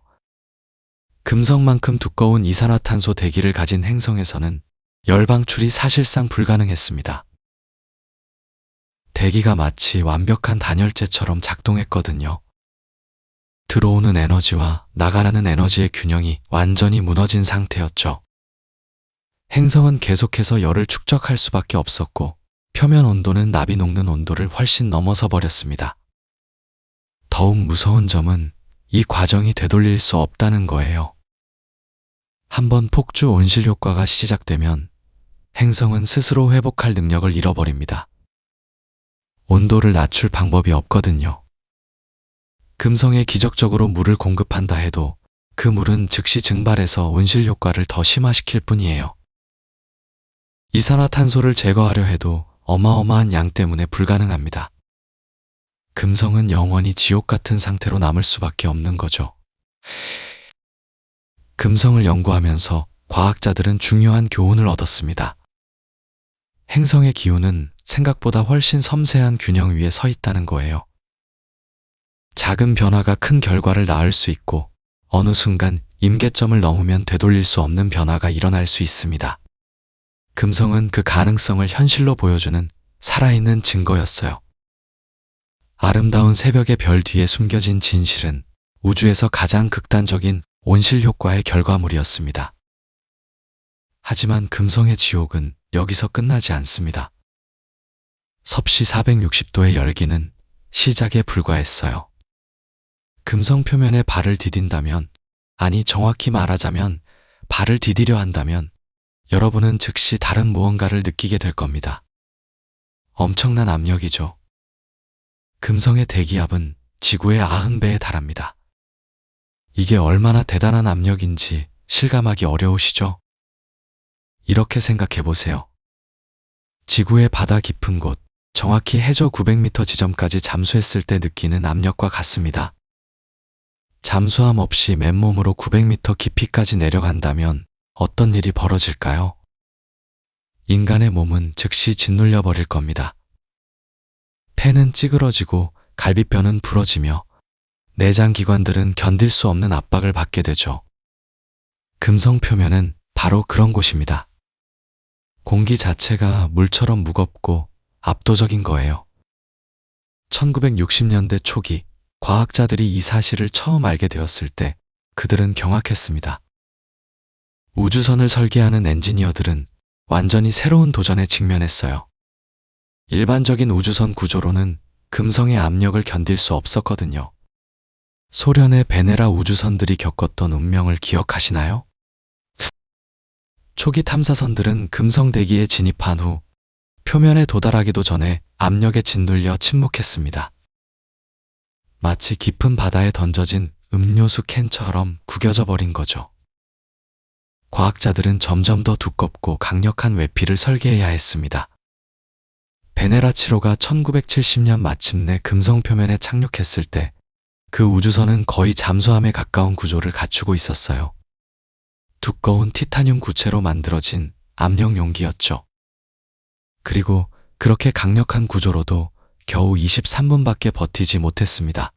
금성만큼 두꺼운 이산화탄소 대기를 가진 행성에서는 열 방출이 사실상 불가능했습니다. 대기가 마치 완벽한 단열재처럼 작동했거든요. 들어오는 에너지와 나가는 에너지의 균형이 완전히 무너진 상태였죠. 행성은 계속해서 열을 축적할 수밖에 없었고 표면 온도는 나비 녹는 온도를 훨씬 넘어서 버렸습니다. 더욱 무서운 점은 이 과정이 되돌릴 수 없다는 거예요. 한번 폭주 온실 효과가 시작되면 행성은 스스로 회복할 능력을 잃어버립니다. 온도를 낮출 방법이 없거든요. 금성에 기적적으로 물을 공급한다 해도 그 물은 즉시 증발해서 온실 효과를 더 심화시킬 뿐이에요. 이산화탄소를 제거하려 해도 어마어마한 양 때문에 불가능합니다. 금성은 영원히 지옥 같은 상태로 남을 수밖에 없는 거죠. 금성을 연구하면서 과학자들은 중요한 교훈을 얻었습니다. 행성의 기후는 생각보다 훨씬 섬세한 균형 위에 서 있다는 거예요. 작은 변화가 큰 결과를 낳을 수 있고 어느 순간 임계점을 넘으면 되돌릴 수 없는 변화가 일어날 수 있습니다. 금성은 그 가능성을 현실로 보여주는 살아있는 증거였어요. 아름다운 새벽의 별 뒤에 숨겨진 진실은 우주에서 가장 극단적인 온실 효과의 결과물이었습니다. 하지만 금성의 지옥은 여기서 끝나지 않습니다. 섭씨 460도의 열기는 시작에 불과했어요. 금성 표면에 발을 디딘다면, 아니 정확히 말하자면 발을 디디려 한다면 여러분은 즉시 다른 무언가를 느끼게 될 겁니다. 엄청난 압력이죠. 금성의 대기압은 지구의 90배에 달합니다. 이게 얼마나 대단한 압력인지 실감하기 어려우시죠? 이렇게 생각해 보세요. 지구의 바다 깊은 곳, 정확히 해저 900m 지점까지 잠수했을 때 느끼는 압력과 같습니다. 잠수함 없이 맨몸으로 900m 깊이까지 내려간다면 어떤 일이 벌어질까요? 인간의 몸은 즉시 짓눌려 버릴 겁니다. 폐는 찌그러지고 갈비뼈는 부러지며 내장 기관들은 견딜 수 없는 압박을 받게 되죠. 금성 표면은 바로 그런 곳입니다. 공기 자체가 물처럼 무겁고 압도적인 거예요. 1960년대 초기 과학자들이 이 사실을 처음 알게 되었을 때 그들은 경악했습니다. 우주선을 설계하는 엔지니어들은 완전히 새로운 도전에 직면했어요. 일반적인 우주선 구조로는 금성의 압력을 견딜 수 없었거든요. 소련의 베네라 우주선들이 겪었던 운명을 기억하시나요? 초기 탐사선들은 금성 대기에 진입한 후 표면에 도달하기도 전에 압력에 짓눌려 침묵했습니다. 마치 깊은 바다에 던져진 음료수 캔처럼 구겨져 버린 거죠. 과학자들은 점점 더 두껍고 강력한 외피를 설계해야 했습니다. 베네라 7호가 1970년 마침내 금성 표면에 착륙했을 때 그 우주선은 거의 잠수함에 가까운 구조를 갖추고 있었어요. 두꺼운 티타늄 구체로 만들어진 압력 용기였죠. 그리고 그렇게 강력한 구조로도 겨우 23분밖에 버티지 못했습니다.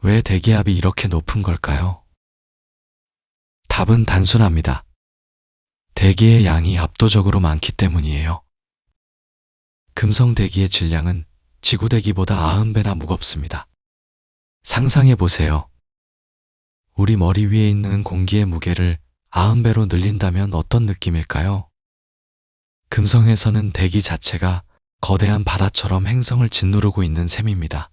왜 대기압이 이렇게 높은 걸까요? 답은 단순합니다. 대기의 양이 압도적으로 많기 때문이에요. 금성 대기의 질량은 지구 대기보다 90배나 무겁습니다. 상상해 보세요. 우리 머리 위에 있는 공기의 무게를 90배로 늘린다면 어떤 느낌일까요? 금성에서는 대기 자체가 거대한 바다처럼 행성을 짓누르고 있는 셈입니다.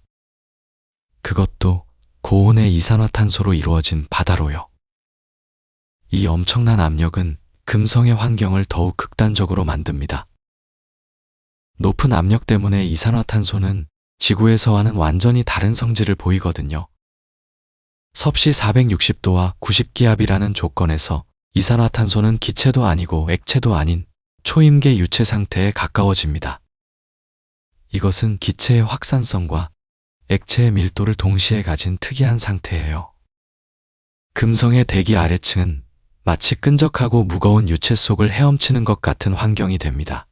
그것도 고온의 이산화탄소로 이루어진 바다로요. 이 엄청난 압력은 금성의 환경을 더욱 극단적으로 만듭니다. 높은 압력 때문에 이산화탄소는 지구에서와는 완전히 다른 성질을 보이거든요. 섭씨 460도와 90기압이라는 조건에서 이산화탄소는 기체도 아니고 액체도 아닌 초임계 유체 상태에 가까워집니다. 이것은 기체의 확산성과 액체의 밀도를 동시에 가진 특이한 상태예요. 금성의 대기 아래층은 마치 끈적하고 무거운 유체 속을 헤엄치는 것 같은 환경이 됩니다.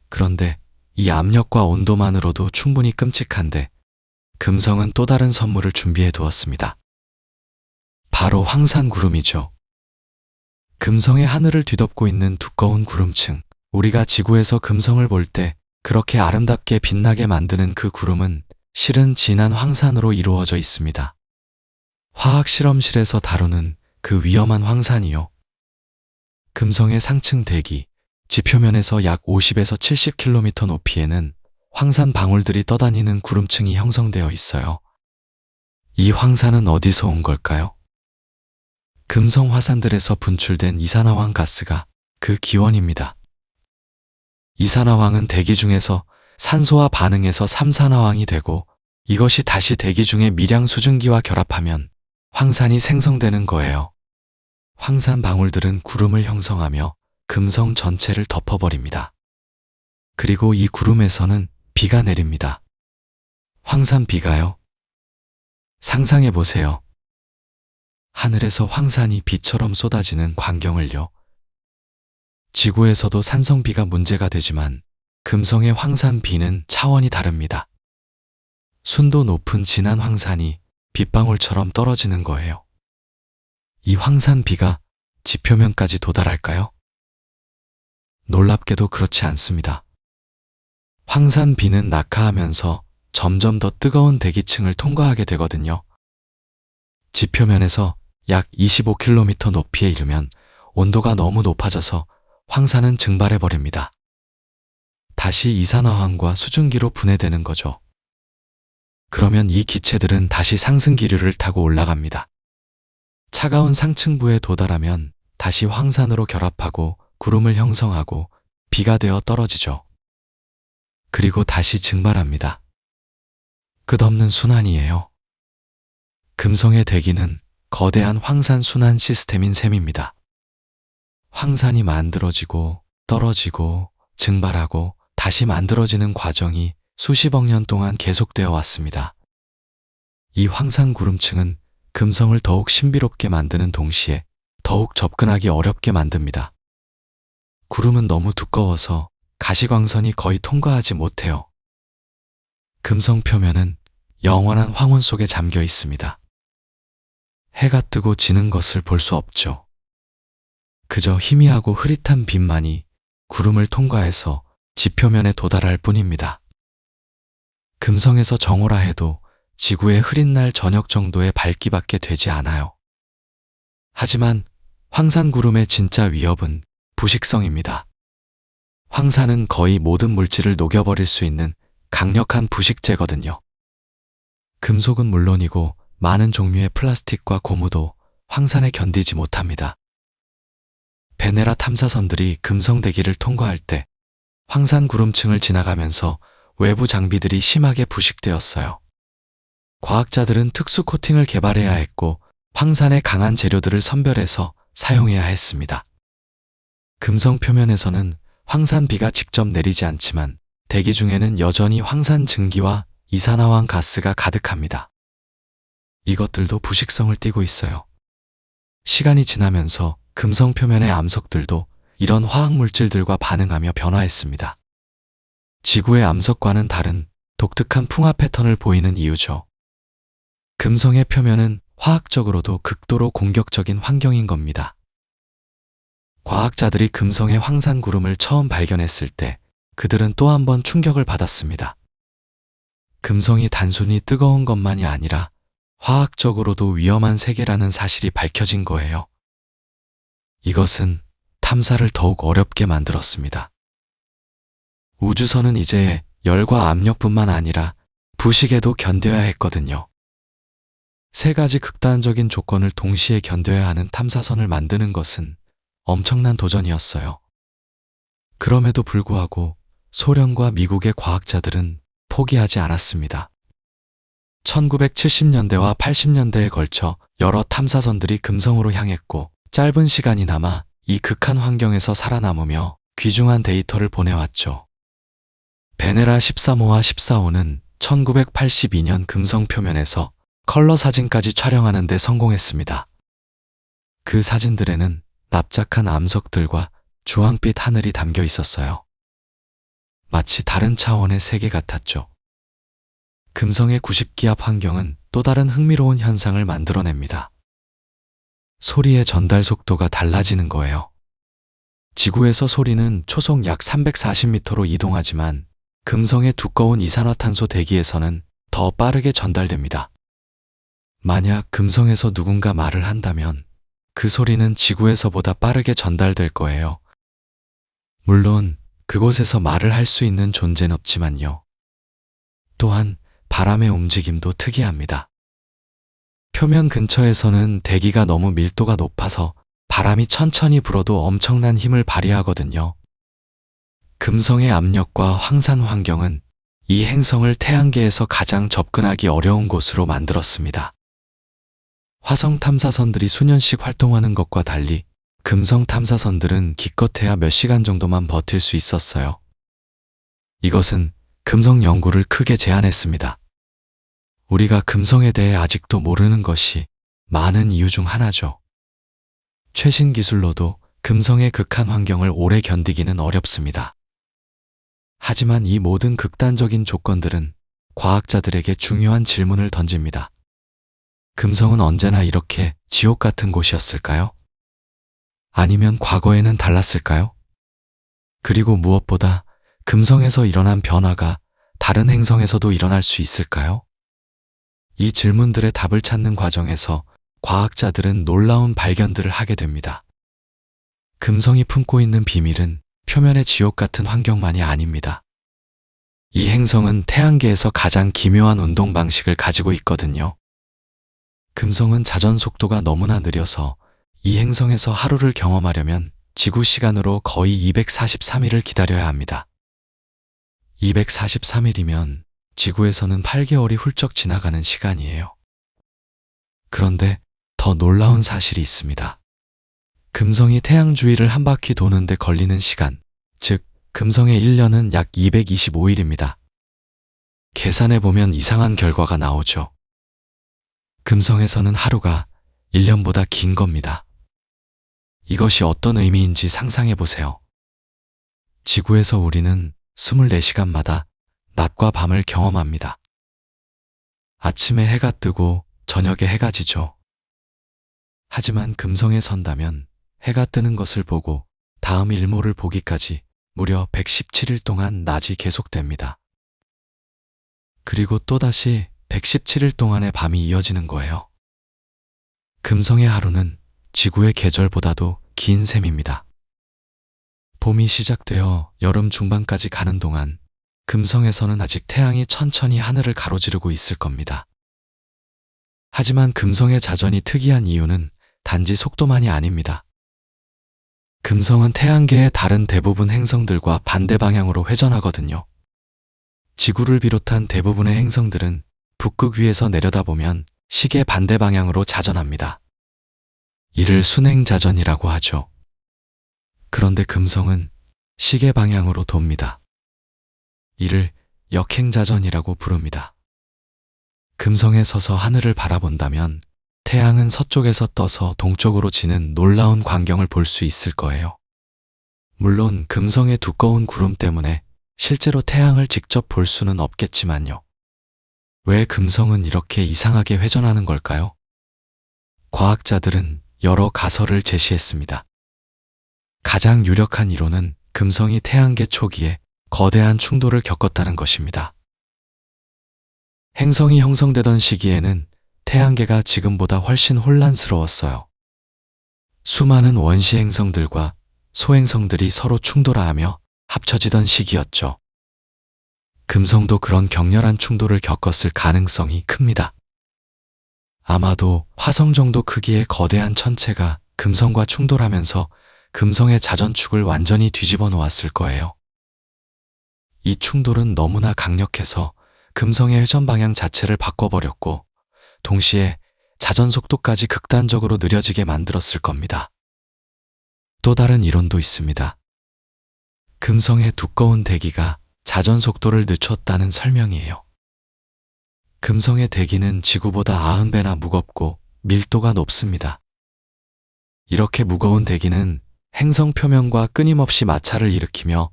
그런데 이 압력과 온도만으로도 충분히 끔찍한데 금성은 또 다른 선물을 준비해 두었습니다. 바로 황산구름이죠. 금성의 하늘을 뒤덮고 있는 두꺼운 구름층, 우리가 지구에서 금성을 볼 때 그렇게 아름답게 빛나게 만드는 그 구름은 실은 진한 황산으로 이루어져 있습니다. 화학 실험실에서 다루는 그 위험한 황산이요. 금성의 상층 대기, 지표면에서 약 50에서 70km 높이에는 황산 방울들이 떠다니는 구름층이 형성되어 있어요. 이 황산은 어디서 온 걸까요? 금성 화산들에서 분출된 이산화황 가스가 그 기원입니다. 이산화황은 대기 중에서 산소와 반응해서 삼산화황이 되고 이것이 다시 대기 중의 미량 수증기와 결합하면 황산이 생성되는 거예요. 황산 방울들은 구름을 형성하며 금성 전체를 덮어버립니다. 그리고 이 구름에서는 비가 내립니다. 황산 비가요? 상상해 보세요. 하늘에서 황산이 비처럼 쏟아지는 광경을요. 지구에서도 산성비가 문제가 되지만 금성의 황산 비는 차원이 다릅니다. 순도 높은 진한 황산이 빗방울처럼 떨어지는 거예요. 이 황산비가 지표면까지 도달할까요? 놀랍게도 그렇지 않습니다. 황산비는 낙하하면서 점점 더 뜨거운 대기층을 통과하게 되거든요. 지표면에서 약 25km 높이에 이르면 온도가 너무 높아져서 황산은 증발해버립니다. 다시 이산화황과 수증기로 분해되는 거죠. 그러면 이 기체들은 다시 상승 기류를 타고 올라갑니다. 차가운 상층부에 도달하면 다시 황산으로 결합하고 구름을 형성하고 비가 되어 떨어지죠. 그리고 다시 증발합니다. 끝없는 순환이에요. 금성의 대기는 거대한 황산 순환 시스템인 셈입니다. 황산이 만들어지고 떨어지고 증발하고 다시 만들어지는 과정이 수십억 년 동안 계속되어 왔습니다. 이 황산 구름층은 금성을 더욱 신비롭게 만드는 동시에 더욱 접근하기 어렵게 만듭니다. 구름은 너무 두꺼워서 가시광선이 거의 통과하지 못해요. 금성 표면은 영원한 황혼 속에 잠겨 있습니다. 해가 뜨고 지는 것을 볼 수 없죠. 그저 희미하고 흐릿한 빛만이 구름을 통과해서 지표면에 도달할 뿐입니다. 금성에서 정오라 해도 지구의 흐린 날 저녁 정도의 밝기밖에 되지 않아요. 하지만 황산구름의 진짜 위협은 부식성입니다. 황산은 거의 모든 물질을 녹여버릴 수 있는 강력한 부식제거든요. 금속은 물론이고 많은 종류의 플라스틱과 고무도 황산에 견디지 못합니다. 베네라 탐사선들이 금성 대기를 통과할 때 황산 구름층을 지나가면서 외부 장비들이 심하게 부식되었어요. 과학자들은 특수 코팅을 개발해야 했고 황산의 강한 재료들을 선별해서 사용해야 했습니다. 금성 표면에서는 황산비가 직접 내리지 않지만 대기 중에는 여전히 황산 증기와 이산화황 가스가 가득합니다. 이것들도 부식성을 띠고 있어요. 시간이 지나면서 금성 표면의 암석들도 이런 화학 물질들과 반응하며 변화했습니다. 지구의 암석과는 다른 독특한 풍화 패턴을 보이는 이유죠. 금성의 표면은 화학적으로도 극도로 공격적인 환경인 겁니다. 과학자들이 금성의 황산 구름을 처음 발견했을 때 그들은 또 한 번 충격을 받았습니다. 금성이 단순히 뜨거운 것만이 아니라 화학적으로도 위험한 세계라는 사실이 밝혀진 거예요. 이것은 탐사를 더욱 어렵게 만들었습니다. 우주선은 이제 열과 압력뿐만 아니라 부식에도 견뎌야 했거든요. 세 가지 극단적인 조건을 동시에 견뎌야 하는 탐사선을 만드는 것은 엄청난 도전이었어요. 그럼에도 불구하고 소련과 미국의 과학자들은 포기하지 않았습니다. 1970년대와 80년대에 걸쳐 여러 탐사선들이 금성으로 향했고 짧은 시간이나마 이 극한 환경에서 살아남으며 귀중한 데이터를 보내왔죠. 베네라 13호와 14호는 1982년 금성 표면에서 컬러 사진까지 촬영하는 데 성공했습니다. 그 사진들에는 납작한 암석들과 주황빛 하늘이 담겨 있었어요. 마치 다른 차원의 세계 같았죠. 금성의 90기압 환경은 또 다른 흥미로운 현상을 만들어냅니다. 소리의 전달 속도가 달라지는 거예요. 지구에서 소리는 초속 약 340m로 이동하지만 금성의 두꺼운 이산화탄소 대기에서는 더 빠르게 전달됩니다. 만약 금성에서 누군가 말을 한다면 그 소리는 지구에서보다 빠르게 전달될 거예요. 물론 그곳에서 말을 할 수 있는 존재는 없지만요. 또한 바람의 움직임도 특이합니다. 표면 근처에서는 대기가 너무 밀도가 높아서 바람이 천천히 불어도 엄청난 힘을 발휘하거든요. 금성의 압력과 황산 환경은 이 행성을 태양계에서 가장 접근하기 어려운 곳으로 만들었습니다. 화성 탐사선들이 수년씩 활동하는 것과 달리 금성 탐사선들은 기껏해야 몇 시간 정도만 버틸 수 있었어요. 이것은 금성 연구를 크게 제한했습니다. 우리가 금성에 대해 아직도 모르는 것이 많은 이유 중 하나죠. 최신 기술로도 금성의 극한 환경을 오래 견디기는 어렵습니다. 하지만 이 모든 극단적인 조건들은 과학자들에게 중요한 질문을 던집니다. 금성은 언제나 이렇게 지옥 같은 곳이었을까요? 아니면 과거에는 달랐을까요? 그리고 무엇보다 금성에서 일어난 변화가 다른 행성에서도 일어날 수 있을까요? 이 질문들의 답을 찾는 과정에서 과학자들은 놀라운 발견들을 하게 됩니다. 금성이 품고 있는 비밀은 표면의 지옥 같은 환경만이 아닙니다. 이 행성은 태양계에서 가장 기묘한 운동 방식을 가지고 있거든요. 금성은 자전 속도가 너무나 느려서 이 행성에서 하루를 경험하려면 지구 시간으로 거의 243일을 기다려야 합니다. 243일이면 지구에서는 8개월이 훌쩍 지나가는 시간이에요. 그런데 더 놀라운 사실이 있습니다. 금성이 태양 주위를 한 바퀴 도는데 걸리는 시간, 즉 금성의 1년은 약 225일입니다. 계산해보면 이상한 결과가 나오죠. 금성에서는 하루가 1년보다 긴 겁니다. 이것이 어떤 의미인지 상상해보세요. 지구에서 우리는 24시간마다 낮과 밤을 경험합니다. 아침에 해가 뜨고 저녁에 해가 지죠. 하지만 금성에 선다면 해가 뜨는 것을 보고 다음 일몰을 보기까지 무려 117일 동안 낮이 계속됩니다. 그리고 또다시 117일 동안의 밤이 이어지는 거예요. 금성의 하루는 지구의 계절보다도 긴 셈입니다. 봄이 시작되어 여름 중반까지 가는 동안 금성에서는 아직 태양이 천천히 하늘을 가로지르고 있을 겁니다. 하지만 금성의 자전이 특이한 이유는 단지 속도만이 아닙니다. 금성은 태양계의 다른 대부분 행성들과 반대 방향으로 회전하거든요. 지구를 비롯한 대부분의 행성들은 북극 위에서 내려다보면 시계 반대 방향으로 자전합니다. 이를 순행자전이라고 하죠. 그런데 금성은 시계 방향으로 돕니다. 이를 역행자전이라고 부릅니다. 금성에 서서 하늘을 바라본다면 태양은 서쪽에서 떠서 동쪽으로 지는 놀라운 광경을 볼 수 있을 거예요. 물론 금성의 두꺼운 구름 때문에 실제로 태양을 직접 볼 수는 없겠지만요. 왜 금성은 이렇게 이상하게 회전하는 걸까요? 과학자들은 여러 가설을 제시했습니다. 가장 유력한 이론은 금성이 태양계 초기에 거대한 충돌을 겪었다는 것입니다. 행성이 형성되던 시기에는 태양계가 지금보다 훨씬 혼란스러웠어요. 수많은 원시 행성들과 소행성들이 서로 충돌하며 합쳐지던 시기였죠. 금성도 그런 격렬한 충돌을 겪었을 가능성이 큽니다. 아마도 화성 정도 크기의 거대한 천체가 금성과 충돌하면서 금성의 자전축을 완전히 뒤집어 놓았을 거예요. 이 충돌은 너무나 강력해서 금성의 회전 방향 자체를 바꿔버렸고 동시에 자전 속도까지 극단적으로 느려지게 만들었을 겁니다. 또 다른 이론도 있습니다. 금성의 두꺼운 대기가 자전 속도를 늦췄다는 설명이에요. 금성의 대기는 지구보다 90배나 무겁고 밀도가 높습니다. 이렇게 무거운 대기는 행성 표면과 끊임없이 마찰을 일으키며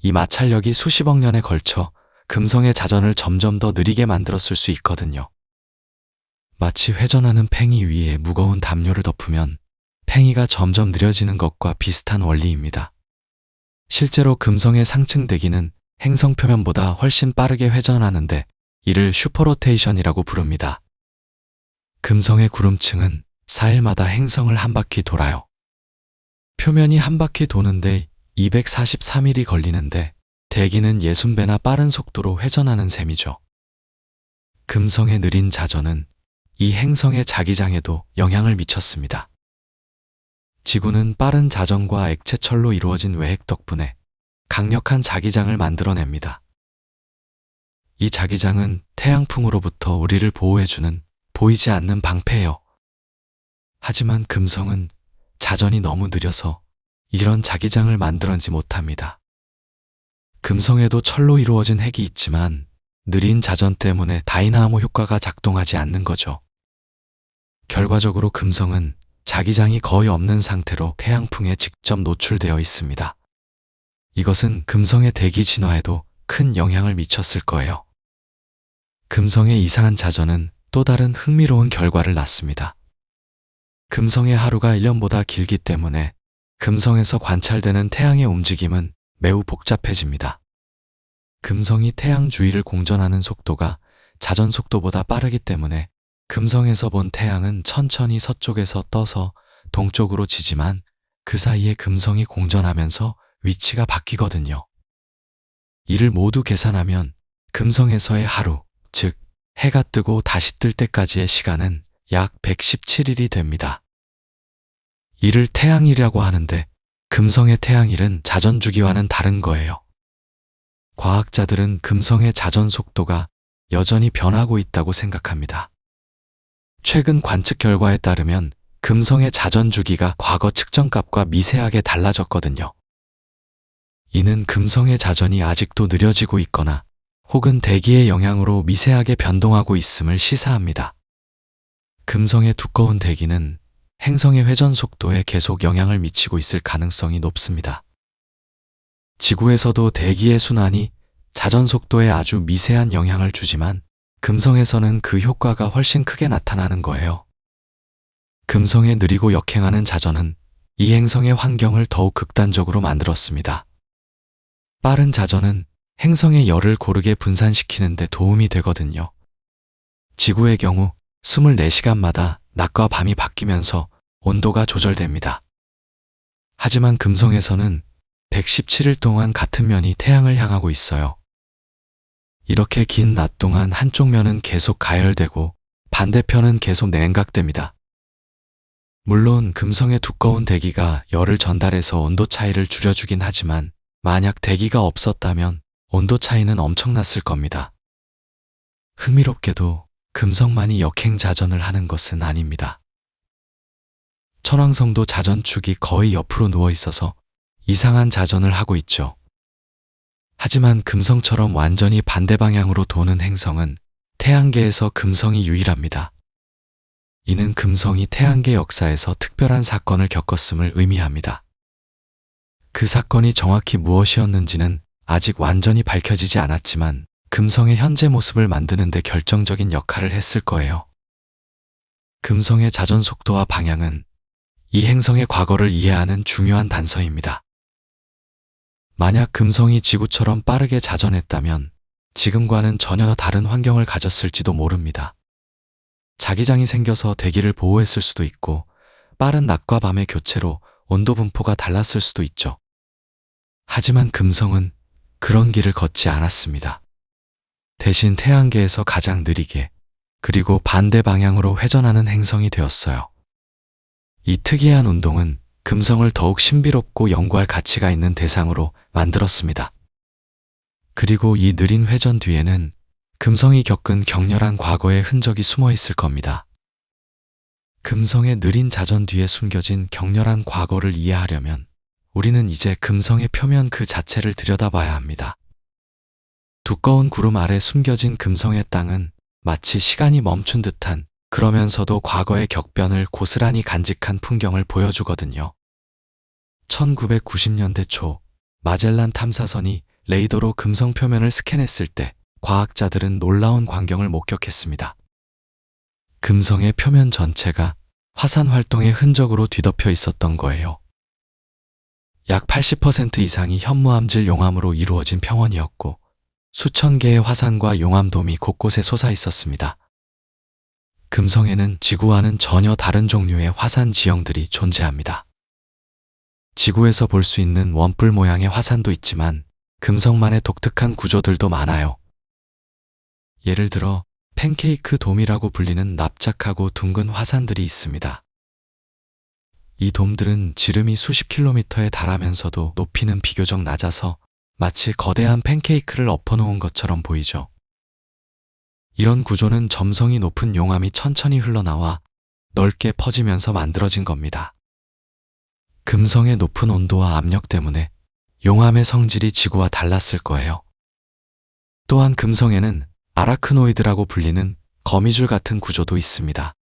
이 마찰력이 수십억 년에 걸쳐 금성의 자전을 점점 더 느리게 만들었을 수 있거든요. 마치 회전하는 팽이 위에 무거운 담요를 덮으면 팽이가 점점 느려지는 것과 비슷한 원리입니다. 실제로 금성의 상층 대기는 행성 표면보다 훨씬 빠르게 회전하는데 이를 슈퍼로테이션이라고 부릅니다. 금성의 구름층은 4일마다 행성을 한 바퀴 돌아요. 표면이 한 바퀴 도는데 243일이 걸리는데 대기는 60배나 빠른 속도로 회전하는 셈이죠. 금성의 느린 자전은 이 행성의 자기장에도 영향을 미쳤습니다. 지구는 빠른 자전과 액체철로 이루어진 외핵 덕분에 강력한 자기장을 만들어냅니다. 이 자기장은 태양풍으로부터 우리를 보호해주는 보이지 않는 방패예요. 하지만 금성은 자전이 너무 느려서 이런 자기장을 만들어내지 못합니다. 금성에도 철로 이루어진 핵이 있지만 느린 자전 때문에 다이나모 효과가 작동하지 않는 거죠. 결과적으로 금성은 자기장이 거의 없는 상태로 태양풍에 직접 노출되어 있습니다. 이것은 금성의 대기 진화에도 큰 영향을 미쳤을 거예요. 금성의 이상한 자전은 또 다른 흥미로운 결과를 낳습니다. 금성의 하루가 1년보다 길기 때문에 금성에서 관찰되는 태양의 움직임은 매우 복잡해집니다. 금성이 태양 주위를 공전하는 속도가 자전 속도보다 빠르기 때문에 금성에서 본 태양은 천천히 서쪽에서 떠서 동쪽으로 지지만 그 사이에 금성이 공전하면서 위치가 바뀌거든요. 이를 모두 계산하면 금성에서의 하루, 즉 해가 뜨고 다시 뜰 때까지의 시간은 약 117일이 됩니다. 이를 태양일이라고 하는데 금성의 태양일은 자전 주기와는 다른 거예요. 과학자들은 금성의 자전 속도가 여전히 변하고 있다고 생각합니다. 최근 관측 결과에 따르면 금성의 자전 주기가 과거 측정값과 미세하게 달라졌거든요. 이는 금성의 자전이 아직도 느려지고 있거나 혹은 대기의 영향으로 미세하게 변동하고 있음을 시사합니다. 금성의 두꺼운 대기는 행성의 회전 속도에 계속 영향을 미치고 있을 가능성이 높습니다. 지구에서도 대기의 순환이 자전 속도에 아주 미세한 영향을 주지만 금성에서는 그 효과가 훨씬 크게 나타나는 거예요. 금성에 느리고 역행하는 자전은 이 행성의 환경을 더욱 극단적으로 만들었습니다. 빠른 자전은 행성의 열을 고르게 분산시키는 데 도움이 되거든요. 지구의 경우 24시간마다 낮과 밤이 바뀌면서 온도가 조절됩니다. 하지만 금성에서는 117일 동안 같은 면이 태양을 향하고 있어요. 이렇게 긴 낮 동안 한쪽 면은 계속 가열되고 반대편은 계속 냉각됩니다. 물론 금성의 두꺼운 대기가 열을 전달해서 온도 차이를 줄여주긴 하지만 만약 대기가 없었다면 온도 차이는 엄청났을 겁니다. 흥미롭게도 금성만이 역행 자전을 하는 것은 아닙니다. 천왕성도 자전축이 거의 옆으로 누워 있어서 이상한 자전을 하고 있죠. 하지만 금성처럼 완전히 반대 방향으로 도는 행성은 태양계에서 금성이 유일합니다. 이는 금성이 태양계 역사에서 특별한 사건을 겪었음을 의미합니다. 그 사건이 정확히 무엇이었는지는 아직 완전히 밝혀지지 않았지만 금성의 현재 모습을 만드는 데 결정적인 역할을 했을 거예요. 금성의 자전 속도와 방향은 이 행성의 과거를 이해하는 중요한 단서입니다. 만약 금성이 지구처럼 빠르게 자전했다면 지금과는 전혀 다른 환경을 가졌을지도 모릅니다. 자기장이 생겨서 대기를 보호했을 수도 있고 빠른 낮과 밤의 교체로 온도 분포가 달랐을 수도 있죠. 하지만 금성은 그런 길을 걷지 않았습니다. 대신 태양계에서 가장 느리게 그리고 반대 방향으로 회전하는 행성이 되었어요. 이 특이한 운동은 금성을 더욱 신비롭고 연구할 가치가 있는 대상으로 만들었습니다. 그리고 이 느린 회전 뒤에는 금성이 겪은 격렬한 과거의 흔적이 숨어 있을 겁니다. 금성의 느린 자전 뒤에 숨겨진 격렬한 과거를 이해하려면 우리는 이제 금성의 표면 그 자체를 들여다봐야 합니다. 두꺼운 구름 아래 숨겨진 금성의 땅은 마치 시간이 멈춘 듯한 그러면서도 과거의 격변을 고스란히 간직한 풍경을 보여주거든요. 1990년대 초 마젤란 탐사선이 레이더로 금성 표면을 스캔했을 때 과학자들은 놀라운 광경을 목격했습니다. 금성의 표면 전체가 화산 활동의 흔적으로 뒤덮여 있었던 거예요. 약 80% 이상이 현무암질 용암으로 이루어진 평원이었고 수천 개의 화산과 용암돔이 곳곳에 솟아 있었습니다. 금성에는 지구와는 전혀 다른 종류의 화산 지형들이 존재합니다. 지구에서 볼 수 있는 원뿔 모양의 화산도 있지만 금성만의 독특한 구조들도 많아요. 예를 들어 팬케이크 돔이라고 불리는 납작하고 둥근 화산들이 있습니다. 이 돔들은 지름이 수십 킬로미터에 달하면서도 높이는 비교적 낮아서 마치 거대한 팬케이크를 엎어놓은 것처럼 보이죠. 이런 구조는 점성이 높은 용암이 천천히 흘러나와 넓게 퍼지면서 만들어진 겁니다. 금성의 높은 온도와 압력 때문에 용암의 성질이 지구와 달랐을 거예요. 또한 금성에는 아라크노이드라고 불리는 거미줄 같은 구조도 있습니다.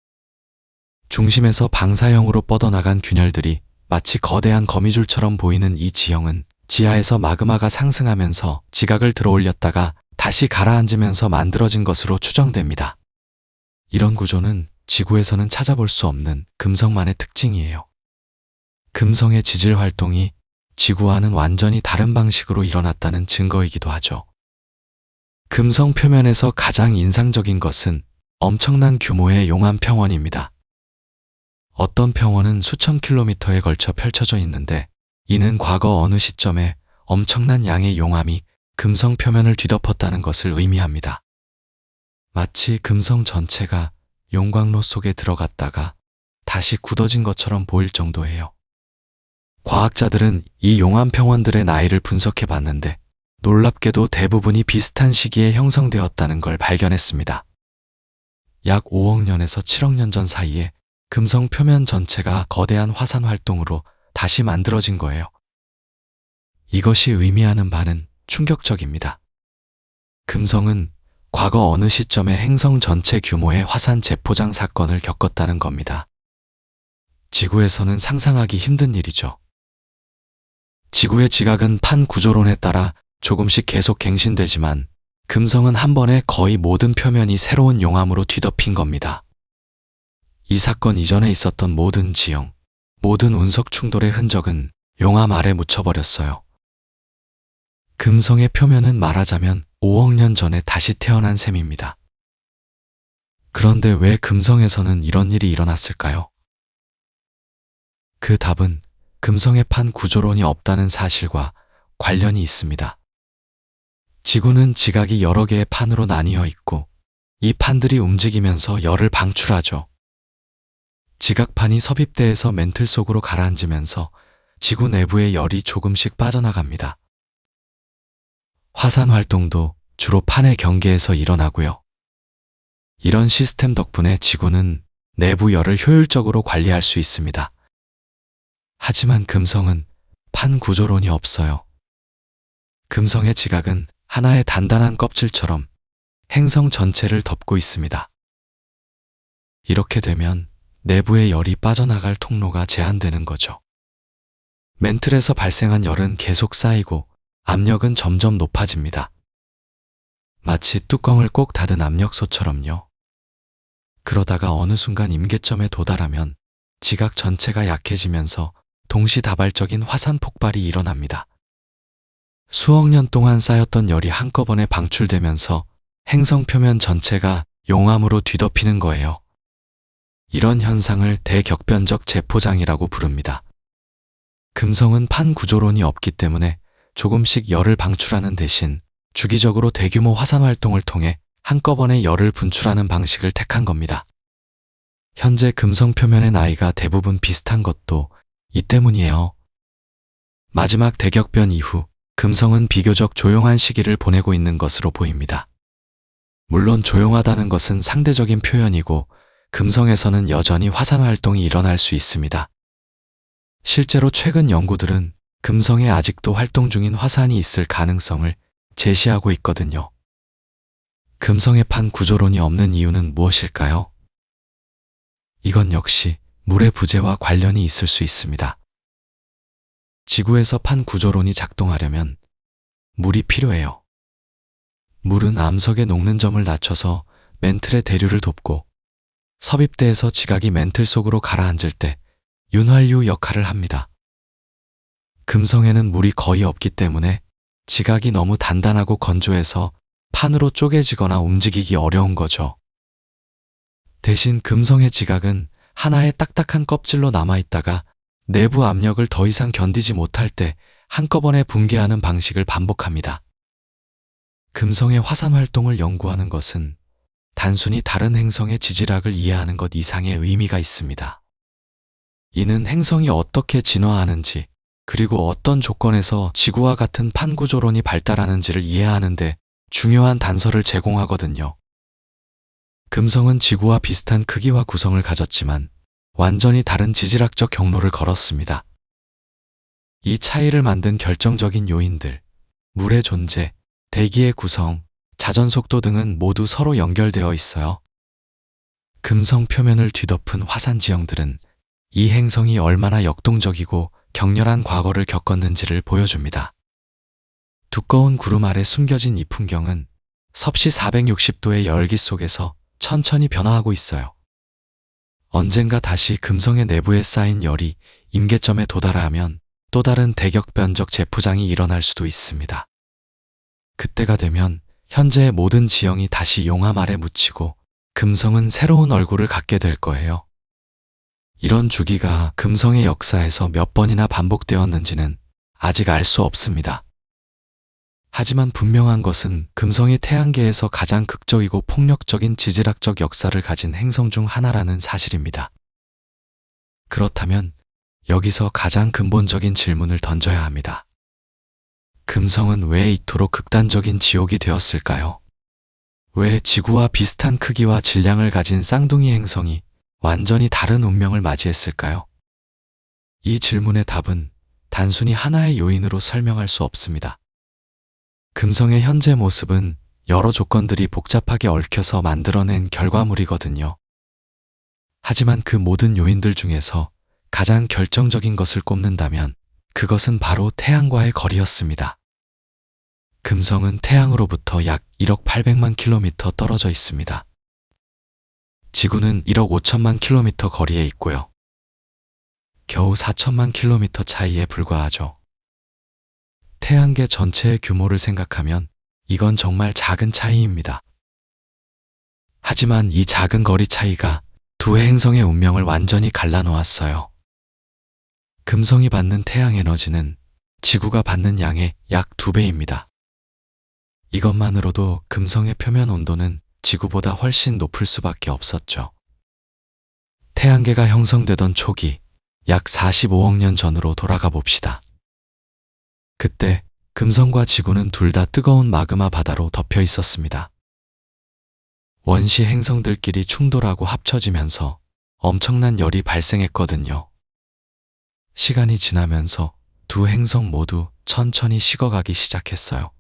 중심에서 방사형으로 뻗어나간 균열들이 마치 거대한 거미줄처럼 보이는 이 지형은 지하에서 마그마가 상승하면서 지각을 들어올렸다가 다시 가라앉으면서 만들어진 것으로 추정됩니다. 이런 구조는 지구에서는 찾아볼 수 없는 금성만의 특징이에요. 금성의 지질 활동이 지구와는 완전히 다른 방식으로 일어났다는 증거이기도 하죠. 금성 표면에서 가장 인상적인 것은 엄청난 규모의 용암 평원입니다. 어떤 평원은 수천 킬로미터에 걸쳐 펼쳐져 있는데 이는 과거 어느 시점에 엄청난 양의 용암이 금성 표면을 뒤덮었다는 것을 의미합니다. 마치 금성 전체가 용광로 속에 들어갔다가 다시 굳어진 것처럼 보일 정도예요. 과학자들은 이 용암 평원들의 나이를 분석해 봤는데 놀랍게도 대부분이 비슷한 시기에 형성되었다는 걸 발견했습니다. 약 5억 년에서 7억 년 전 사이에 금성 표면 전체가 거대한 화산 활동으로 다시 만들어진 거예요. 이것이 의미하는 바는 충격적입니다. 금성은 과거 어느 시점에 행성 전체 규모의 화산 재포장 사건을 겪었다는 겁니다. 지구에서는 상상하기 힘든 일이죠. 지구의 지각은 판 구조론에 따라 조금씩 계속 갱신되지만 금성은 한 번에 거의 모든 표면이 새로운 용암으로 뒤덮인 겁니다. 이 사건 이전에 있었던 모든 지형, 모든 운석 충돌의 흔적은 용암 아래 묻혀버렸어요. 금성의 표면은 말하자면 5억 년 전에 다시 태어난 셈입니다. 그런데 왜 금성에서는 이런 일이 일어났을까요? 그 답은 금성의 판 구조론이 없다는 사실과 관련이 있습니다. 지구는 지각이 여러 개의 판으로 나뉘어 있고 이 판들이 움직이면서 열을 방출하죠. 지각판이 섭입대에서 멘틀 속으로 가라앉으면서 지구 내부의 열이 조금씩 빠져나갑니다. 화산 활동도 주로 판의 경계에서 일어나고요. 이런 시스템 덕분에 지구는 내부 열을 효율적으로 관리할 수 있습니다. 하지만 금성은 판 구조론이 없어요. 금성의 지각은 하나의 단단한 껍질처럼 행성 전체를 덮고 있습니다. 이렇게 되면 내부의 열이 빠져나갈 통로가 제한되는 거죠. 멘틀에서 발생한 열은 계속 쌓이고 압력은 점점 높아집니다. 마치 뚜껑을 꼭 닫은 압력소처럼요. 그러다가 어느 순간 임계점에 도달하면 지각 전체가 약해지면서 동시다발적인 화산 폭발이 일어납니다. 수억 년 동안 쌓였던 열이 한꺼번에 방출되면서 행성 표면 전체가 용암으로 뒤덮이는 거예요. 이런 현상을 대격변적 재포장이라고 부릅니다. 금성은 판 구조론이 없기 때문에 조금씩 열을 방출하는 대신 주기적으로 대규모 화산 활동을 통해 한꺼번에 열을 분출하는 방식을 택한 겁니다. 현재 금성 표면의 나이가 대부분 비슷한 것도 이 때문이에요. 마지막 대격변 이후 금성은 비교적 조용한 시기를 보내고 있는 것으로 보입니다. 물론 조용하다는 것은 상대적인 표현이고 금성에서는 여전히 화산 활동이 일어날 수 있습니다. 실제로 최근 연구들은 금성에 아직도 활동 중인 화산이 있을 가능성을 제시하고 있거든요. 금성의 판 구조론이 없는 이유는 무엇일까요? 이건 역시 물의 부재와 관련이 있을 수 있습니다. 지구에서 판 구조론이 작동하려면 물이 필요해요. 물은 암석의 녹는 점을 낮춰서 멘틀의 대류를 돕고 섭입대에서 지각이 멘틀 속으로 가라앉을 때 윤활유 역할을 합니다. 금성에는 물이 거의 없기 때문에 지각이 너무 단단하고 건조해서 판으로 쪼개지거나 움직이기 어려운 거죠. 대신 금성의 지각은 하나의 딱딱한 껍질로 남아있다가 내부 압력을 더 이상 견디지 못할 때 한꺼번에 붕괴하는 방식을 반복합니다. 금성의 화산 활동을 연구하는 것은 단순히 다른 행성의 지질학을 이해하는 것 이상의 의미가 있습니다. 이는 행성이 어떻게 진화하는지, 그리고 어떤 조건에서 지구와 같은 판구조론이 발달하는지를 이해하는 데 중요한 단서를 제공하거든요. 금성은 지구와 비슷한 크기와 구성을 가졌지만 완전히 다른 지질학적 경로를 걸었습니다. 이 차이를 만든 결정적인 요인들, 물의 존재, 대기의 구성, 자전 속도 등은 모두 서로 연결되어 있어요. 금성 표면을 뒤덮은 화산 지형들은 이 행성이 얼마나 역동적이고 격렬한 과거를 겪었는지를 보여줍니다. 두꺼운 구름 아래 숨겨진 이 풍경은 섭씨 460도의 열기 속에서 천천히 변화하고 있어요. 언젠가 다시 금성의 내부에 쌓인 열이 임계점에 도달하면 또 다른 대격변적 재포장이 일어날 수도 있습니다. 그때가 되면 현재의 모든 지형이 다시 용암 아래 묻히고 금성은 새로운 얼굴을 갖게 될 거예요. 이런 주기가 금성의 역사에서 몇 번이나 반복되었는지는 아직 알 수 없습니다. 하지만 분명한 것은 금성이 태양계에서 가장 극적이고 폭력적인 지질학적 역사를 가진 행성 중 하나라는 사실입니다. 그렇다면 여기서 가장 근본적인 질문을 던져야 합니다. 금성은 왜 이토록 극단적인 지옥이 되었을까요? 왜 지구와 비슷한 크기와 질량을 가진 쌍둥이 행성이 완전히 다른 운명을 맞이했을까요? 이 질문의 답은 단순히 하나의 요인으로 설명할 수 없습니다. 금성의 현재 모습은 여러 조건들이 복잡하게 얽혀서 만들어낸 결과물이거든요. 하지만 그 모든 요인들 중에서 가장 결정적인 것을 꼽는다면 그것은 바로 태양과의 거리였습니다. 금성은 태양으로부터 약 1억 800만 킬로미터 떨어져 있습니다. 지구는 1억 5천만 킬로미터 거리에 있고요. 겨우 4천만 킬로미터 차이에 불과하죠. 태양계 전체의 규모를 생각하면 이건 정말 작은 차이입니다. 하지만 이 작은 거리 차이가 두 행성의 운명을 완전히 갈라놓았어요. 금성이 받는 태양 에너지는 지구가 받는 양의 약 2배입니다. 이것만으로도 금성의 표면 온도는 지구보다 훨씬 높을 수밖에 없었죠. 태양계가 형성되던 초기, 약 45억 년 전으로 돌아가 봅시다. 그때 금성과 지구는 둘 다 뜨거운 마그마 바다로 덮여 있었습니다. 원시 행성들끼리 충돌하고 합쳐지면서 엄청난 열이 발생했거든요. 시간이 지나면서 두 행성 모두 천천히 식어가기 시작했어요.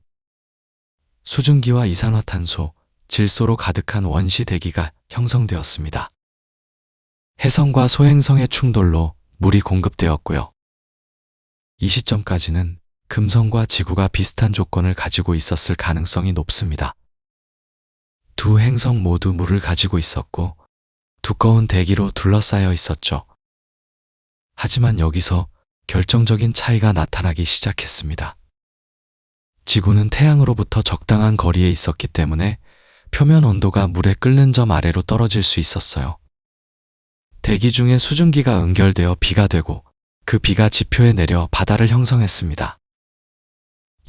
수증기와 이산화탄소, 질소로 가득한 원시 대기가 형성되었습니다. 해성과 소행성의 충돌로 물이 공급되었고요. 이 시점까지는 금성과 지구가 비슷한 조건을 가지고 있었을 가능성이 높습니다. 두 행성 모두 물을 가지고 있었고 두꺼운 대기로 둘러싸여 있었죠. 하지만 여기서 결정적인 차이가 나타나기 시작했습니다. 지구는 태양으로부터 적당한 거리에 있었기 때문에 표면 온도가 물에 끓는 점 아래로 떨어질 수 있었어요. 대기 중에 수증기가 응결되어 비가 되고 그 비가 지표에 내려 바다를 형성했습니다.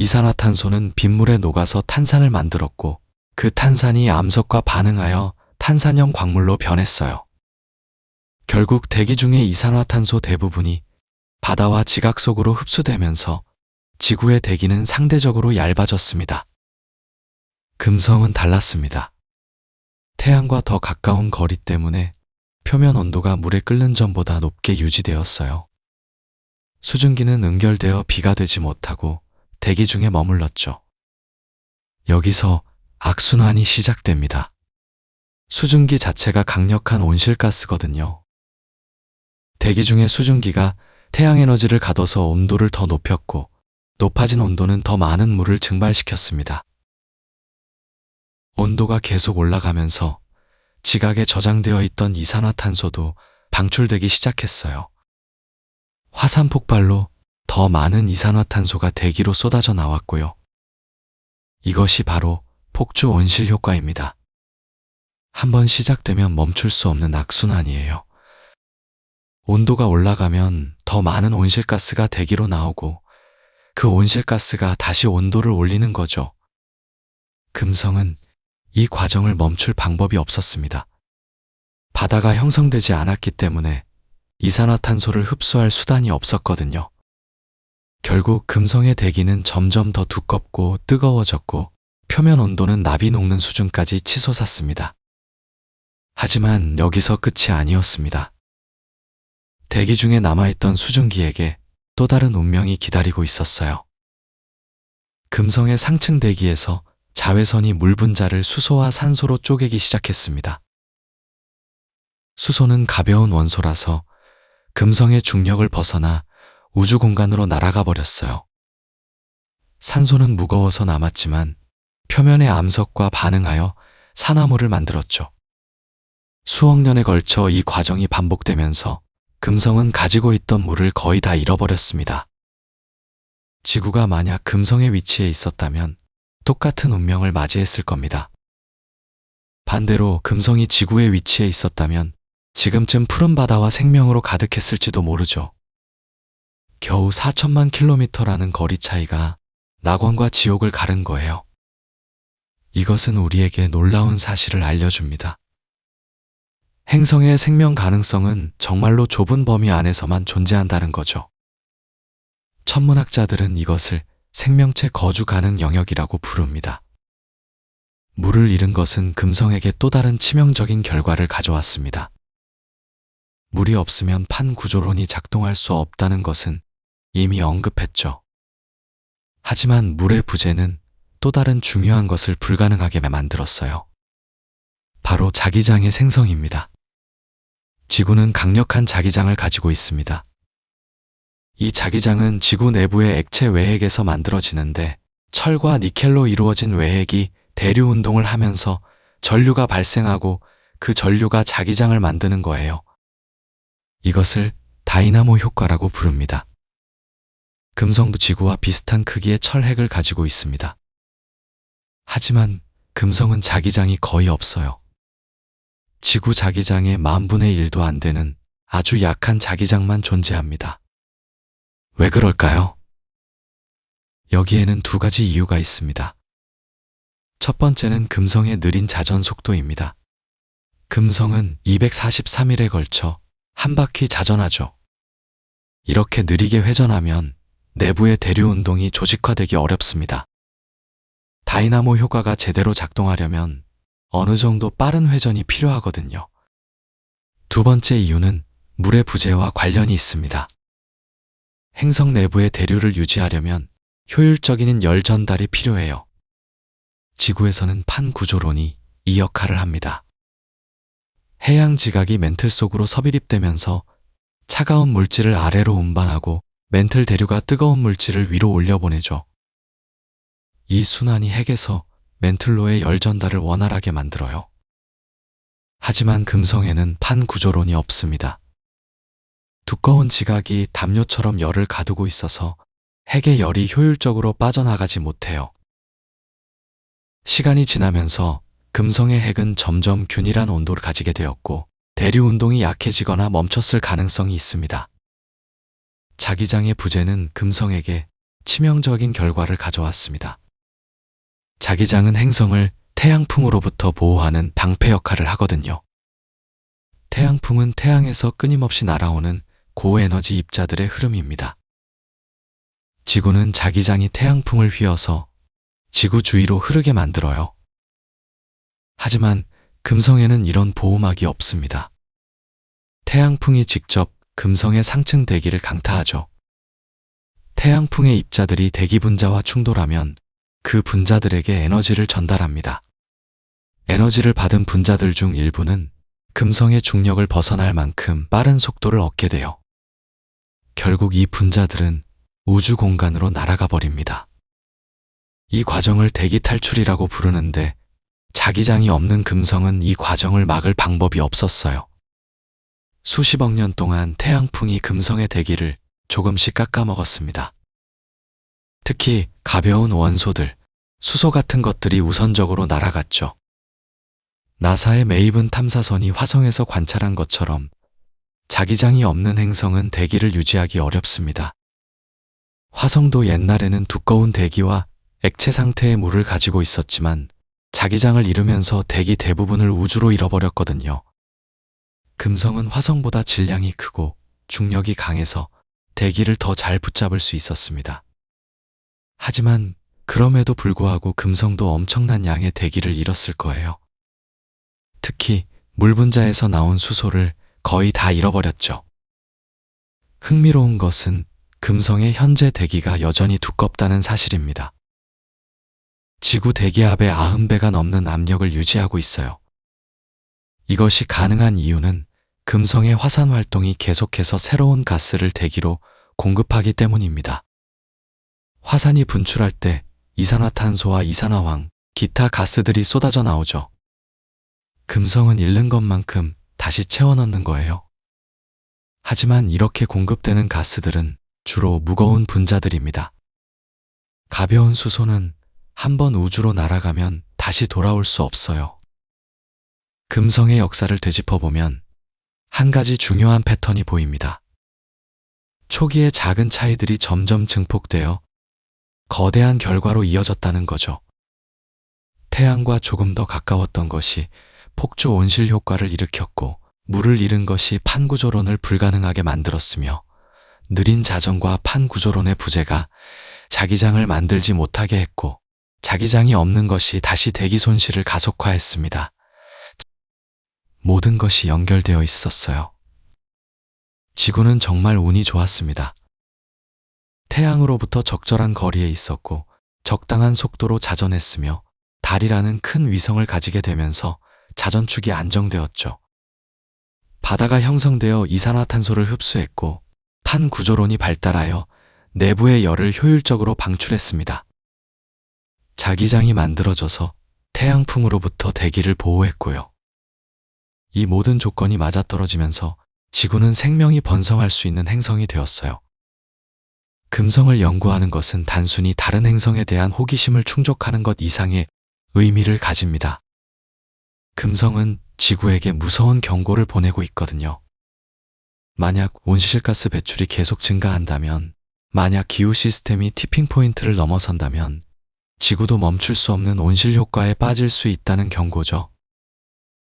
이산화탄소는 빗물에 녹아서 탄산을 만들었고 그 탄산이 암석과 반응하여 탄산형 광물로 변했어요. 결국 대기 중의 이산화탄소 대부분이 바다와 지각 속으로 흡수되면서 지구의 대기는 상대적으로 얇아졌습니다. 금성은 달랐습니다. 태양과 더 가까운 거리 때문에 표면 온도가 물에 끓는 점보다 높게 유지되었어요. 수증기는 응결되어 비가 되지 못하고 대기 중에 머물렀죠. 여기서 악순환이 시작됩니다. 수증기 자체가 강력한 온실가스거든요. 대기 중의 수증기가 태양 에너지를 가둬서 온도를 더 높였고 높아진 온도는 더 많은 물을 증발시켰습니다. 온도가 계속 올라가면서 지각에 저장되어 있던 이산화탄소도 방출되기 시작했어요. 화산 폭발로 더 많은 이산화탄소가 대기로 쏟아져 나왔고요. 이것이 바로 폭주 온실 효과입니다. 한번 시작되면 멈출 수 없는 악순환이에요. 온도가 올라가면 더 많은 온실가스가 대기로 나오고 그 온실가스가 다시 온도를 올리는 거죠. 금성은 이 과정을 멈출 방법이 없었습니다. 바다가 형성되지 않았기 때문에 이산화탄소를 흡수할 수단이 없었거든요. 결국 금성의 대기는 점점 더 두껍고 뜨거워졌고 표면 온도는 나비 녹는 수준까지 치솟았습니다. 하지만 여기서 끝이 아니었습니다. 대기 중에 남아있던 수증기에게 또 다른 운명이 기다리고 있었어요. 금성의 상층 대기에서 자외선이 물 분자를 수소와 산소로 쪼개기 시작했습니다. 수소는 가벼운 원소라서 금성의 중력을 벗어나 우주 공간으로 날아가 버렸어요. 산소는 무거워서 남았지만 표면의 암석과 반응하여 산화물을 만들었죠. 수억 년에 걸쳐 이 과정이 반복되면서 금성은 가지고 있던 물을 거의 다 잃어버렸습니다. 지구가 만약 금성의 위치에 있었다면 똑같은 운명을 맞이했을 겁니다. 반대로 금성이 지구의 위치에 있었다면 지금쯤 푸른 바다와 생명으로 가득했을지도 모르죠. 겨우 4천만 킬로미터라는 거리 차이가 낙원과 지옥을 가른 거예요. 이것은 우리에게 놀라운 사실을 알려줍니다. 행성의 생명 가능성은 정말로 좁은 범위 안에서만 존재한다는 거죠. 천문학자들은 이것을 생명체 거주 가능 영역이라고 부릅니다. 물을 잃은 것은 금성에게 또 다른 치명적인 결과를 가져왔습니다. 물이 없으면 판 구조론이 작동할 수 없다는 것은 이미 언급했죠. 하지만 물의 부재는 또 다른 중요한 것을 불가능하게 만들었어요. 바로 자기장의 생성입니다. 지구는 강력한 자기장을 가지고 있습니다. 이 자기장은 지구 내부의 액체 외핵에서 만들어지는데 철과 니켈로 이루어진 외핵이 대류 운동을 하면서 전류가 발생하고 그 전류가 자기장을 만드는 거예요. 이것을 다이나모 효과라고 부릅니다. 금성도 지구와 비슷한 크기의 철핵을 가지고 있습니다. 하지만 금성은 자기장이 거의 없어요. 지구 자기장의 10,000분의 1도 안 되는 아주 약한 자기장만 존재합니다. 왜 그럴까요? 여기에는 두 가지 이유가 있습니다. 첫 번째는 금성의 느린 자전 속도입니다. 금성은 243일에 걸쳐 한 바퀴 자전하죠. 이렇게 느리게 회전하면 내부의 대류 운동이 조직화되기 어렵습니다. 다이나모 효과가 제대로 작동하려면 어느 정도 빠른 회전이 필요하거든요. 두 번째 이유는 물의 부재와 관련이 있습니다. 행성 내부의 대류를 유지하려면 효율적인 열 전달이 필요해요. 지구에서는 판 구조론이 이 역할을 합니다. 해양 지각이 멘틀 속으로 섭입되면서 차가운 물질을 아래로 운반하고 멘틀 대류가 뜨거운 물질을 위로 올려보내죠. 이 순환이 핵에서 멘틀로의 열 전달을 원활하게 만들어요. 하지만 금성에는 판 구조론이 없습니다. 두꺼운 지각이 담요처럼 열을 가두고 있어서 핵의 열이 효율적으로 빠져나가지 못해요. 시간이 지나면서 금성의 핵은 점점 균일한 온도를 가지게 되었고 대류 운동이 약해지거나 멈췄을 가능성이 있습니다. 자기장의 부재는 금성에게 치명적인 결과를 가져왔습니다. 자기장은 행성을 태양풍으로부터 보호하는 방패 역할을 하거든요. 태양풍은 태양에서 끊임없이 날아오는 고에너지 입자들의 흐름입니다. 지구는 자기장이 태양풍을 휘어서 지구 주위로 흐르게 만들어요. 하지만 금성에는 이런 보호막이 없습니다. 태양풍이 직접 금성의 상층 대기를 강타하죠. 태양풍의 입자들이 대기 분자와 충돌하면 그 분자들에게 에너지를 전달합니다. 에너지를 받은 분자들 중 일부는 금성의 중력을 벗어날 만큼 빠른 속도를 얻게 돼요. 결국 이 분자들은 우주 공간으로 날아가 버립니다. 이 과정을 대기 탈출이라고 부르는데 자기장이 없는 금성은 이 과정을 막을 방법이 없었어요. 수십억 년 동안 태양풍이 금성의 대기를 조금씩 깎아먹었습니다. 특히 가벼운 원소들, 수소 같은 것들이 우선적으로 날아갔죠. 나사의 메이븐 탐사선이 화성에서 관찰한 것처럼 자기장이 없는 행성은 대기를 유지하기 어렵습니다. 화성도 옛날에는 두꺼운 대기와 액체 상태의 물을 가지고 있었지만 자기장을 잃으면서 대기 대부분을 우주로 잃어버렸거든요. 금성은 화성보다 질량이 크고 중력이 강해서 대기를 더 잘 붙잡을 수 있었습니다. 하지만 그럼에도 불구하고 금성도 엄청난 양의 대기를 잃었을 거예요. 특히 물 분자에서 나온 수소를 거의 다 잃어버렸죠. 흥미로운 것은 금성의 현재 대기가 여전히 두껍다는 사실입니다. 지구 대기압의 90배가 넘는 압력을 유지하고 있어요. 이것이 가능한 이유는 금성의 화산 활동이 계속해서 새로운 가스를 대기로 공급하기 때문입니다. 화산이 분출할 때 이산화탄소와 이산화황, 기타 가스들이 쏟아져 나오죠. 금성은 잃는 것만큼 다시 채워 넣는 거예요. 하지만 이렇게 공급되는 가스들은 주로 무거운 분자들입니다. 가벼운 수소는 한번 우주로 날아가면 다시 돌아올 수 없어요. 금성의 역사를 되짚어보면 한 가지 중요한 패턴이 보입니다. 초기의 작은 차이들이 점점 증폭되어 거대한 결과로 이어졌다는 거죠. 태양과 조금 더 가까웠던 것이 폭주 온실 효과를 일으켰고, 물을 잃은 것이 판구조론을 불가능하게 만들었으며, 느린 자전과 판구조론의 부재가 자기장을 만들지 못하게 했고, 자기장이 없는 것이 다시 대기 손실을 가속화했습니다. 모든 것이 연결되어 있었어요. 지구는 정말 운이 좋았습니다. 태양으로부터 적절한 거리에 있었고, 적당한 속도로 자전했으며, 달이라는 큰 위성을 가지게 되면서 자전축이 안정되었죠. 바다가 형성되어 이산화탄소를 흡수했고, 판구조론이 발달하여 내부의 열을 효율적으로 방출했습니다. 자기장이 만들어져서 태양풍으로부터 대기를 보호했고요. 이 모든 조건이 맞아떨어지면서 지구는 생명이 번성할 수 있는 행성이 되었어요. 금성을 연구하는 것은 단순히 다른 행성에 대한 호기심을 충족하는 것 이상의 의미를 가집니다. 금성은 지구에게 무서운 경고를 보내고 있거든요. 만약 온실가스 배출이 계속 증가한다면, 만약 기후 시스템이 티핑 포인트를 넘어선다면 지구도 멈출 수 없는 온실 효과에 빠질 수 있다는 경고죠.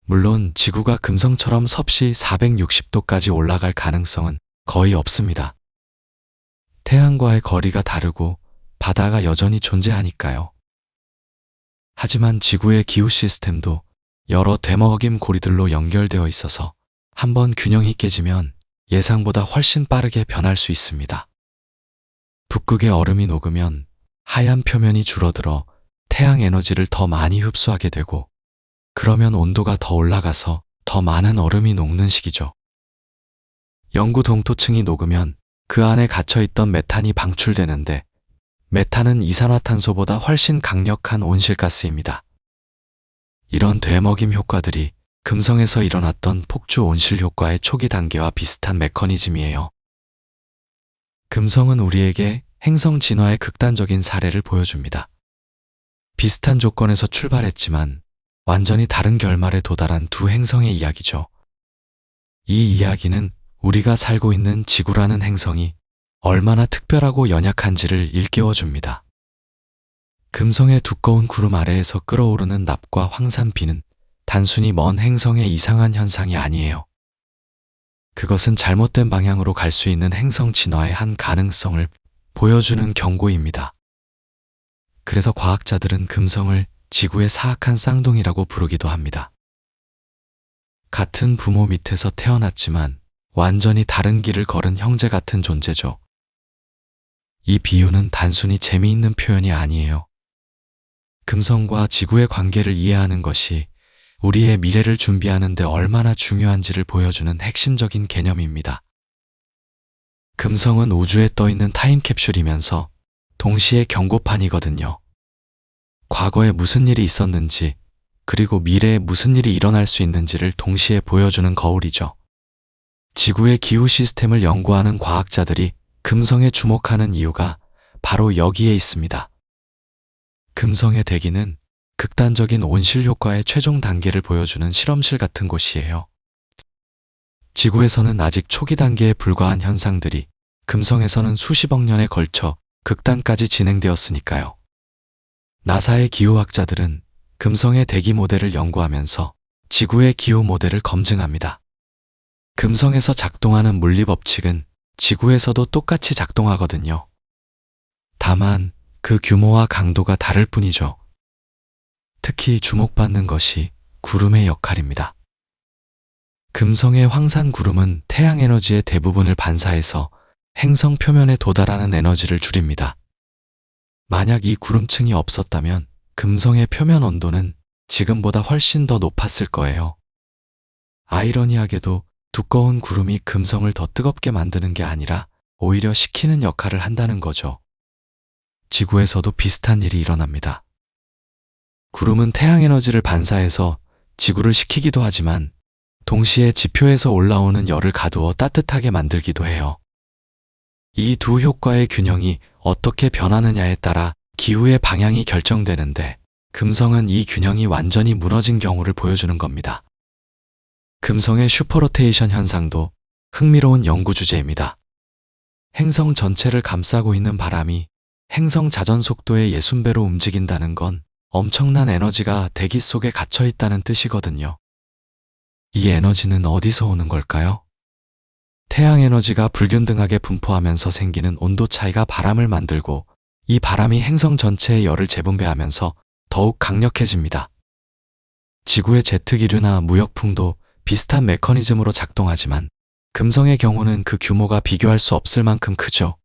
물론 지구가 금성처럼 섭씨 460도까지 올라갈 가능성은 거의 없습니다. 태양과의 거리가 다르고 바다가 여전히 존재하니까요. 하지만 지구의 기후 시스템도 여러 되먹임 고리들로 연결되어 있어서 한번 균형이 깨지면 예상보다 훨씬 빠르게 변할 수 있습니다. 북극의 얼음이 녹으면 하얀 표면이 줄어들어 태양 에너지를 더 많이 흡수하게 되고, 그러면 온도가 더 올라가서 더 많은 얼음이 녹는 시기죠. 영구 동토층이 녹으면 그 안에 갇혀있던 메탄이 방출되는데, 메탄은 이산화탄소보다 훨씬 강력한 온실가스입니다. 이런 되먹임 효과들이 금성에서 일어났던 폭주 온실 효과의 초기 단계와 비슷한 메커니즘이에요. 금성은 우리에게 행성 진화의 극단적인 사례를 보여줍니다. 비슷한 조건에서 출발했지만 완전히 다른 결말에 도달한 두 행성의 이야기죠. 이 이야기는 우리가 살고 있는 지구라는 행성이 얼마나 특별하고 연약한지를 일깨워줍니다. 금성의 두꺼운 구름 아래에서 끓어오르는 납과 황산비는 단순히 먼 행성의 이상한 현상이 아니에요. 그것은 잘못된 방향으로 갈 수 있는 행성 진화의 한 가능성을 보여주는 경고입니다. 그래서 과학자들은 금성을 지구의 사악한 쌍둥이라고 부르기도 합니다. 같은 부모 밑에서 태어났지만 완전히 다른 길을 걸은 형제 같은 존재죠. 이 비유는 단순히 재미있는 표현이 아니에요. 금성과 지구의 관계를 이해하는 것이 우리의 미래를 준비하는 데 얼마나 중요한지를 보여주는 핵심적인 개념입니다. 금성은 우주에 떠있는 타임캡슐이면서 동시에 경고판이거든요. 과거에 무슨 일이 있었는지, 그리고 미래에 무슨 일이 일어날 수 있는지를 동시에 보여주는 거울이죠. 지구의 기후 시스템을 연구하는 과학자들이 금성에 주목하는 이유가 바로 여기에 있습니다. 금성의 대기는 극단적인 온실 효과의 최종 단계를 보여주는 실험실 같은 곳이에요. 지구에서는 아직 초기 단계에 불과한 현상들이 금성에서는 수십억 년에 걸쳐 극단까지 진행되었으니까요. 나사의 기후학자들은 금성의 대기 모델을 연구하면서 지구의 기후 모델을 검증합니다. 금성에서 작동하는 물리 법칙은 지구에서도 똑같이 작동하거든요. 다만 그 규모와 강도가 다를 뿐이죠. 특히 주목받는 것이 구름의 역할입니다. 금성의 황산구름은 태양 에너지의 대부분을 반사해서 행성 표면에 도달하는 에너지를 줄입니다. 만약 이 구름층이 없었다면 금성의 표면 온도는 지금보다 훨씬 더 높았을 거예요. 아이러니하게도 두꺼운 구름이 금성을 더 뜨겁게 만드는 게 아니라 오히려 식히는 역할을 한다는 거죠. 지구에서도 비슷한 일이 일어납니다. 구름은 태양 에너지를 반사해서 지구를 식히기도 하지만 동시에 지표에서 올라오는 열을 가두어 따뜻하게 만들기도 해요. 이 두 효과의 균형이 어떻게 변하느냐에 따라 기후의 방향이 결정되는데 금성은 이 균형이 완전히 무너진 경우를 보여주는 겁니다. 금성의 슈퍼로테이션 현상도 흥미로운 연구 주제입니다. 행성 전체를 감싸고 있는 바람이 행성 자전 속도의 60배로 움직인다는 건 엄청난 에너지가 대기 속에 갇혀 있다는 뜻이거든요. 이 에너지는 어디서 오는 걸까요? 태양 에너지가 불균등하게 분포하면서 생기는 온도 차이가 바람을 만들고 이 바람이 행성 전체의 열을 재분배하면서 더욱 강력해집니다. 지구의 제트기류나 무역풍도 비슷한 메커니즘으로 작동하지만 금성의 경우는 그 규모가 비교할 수 없을 만큼 크죠.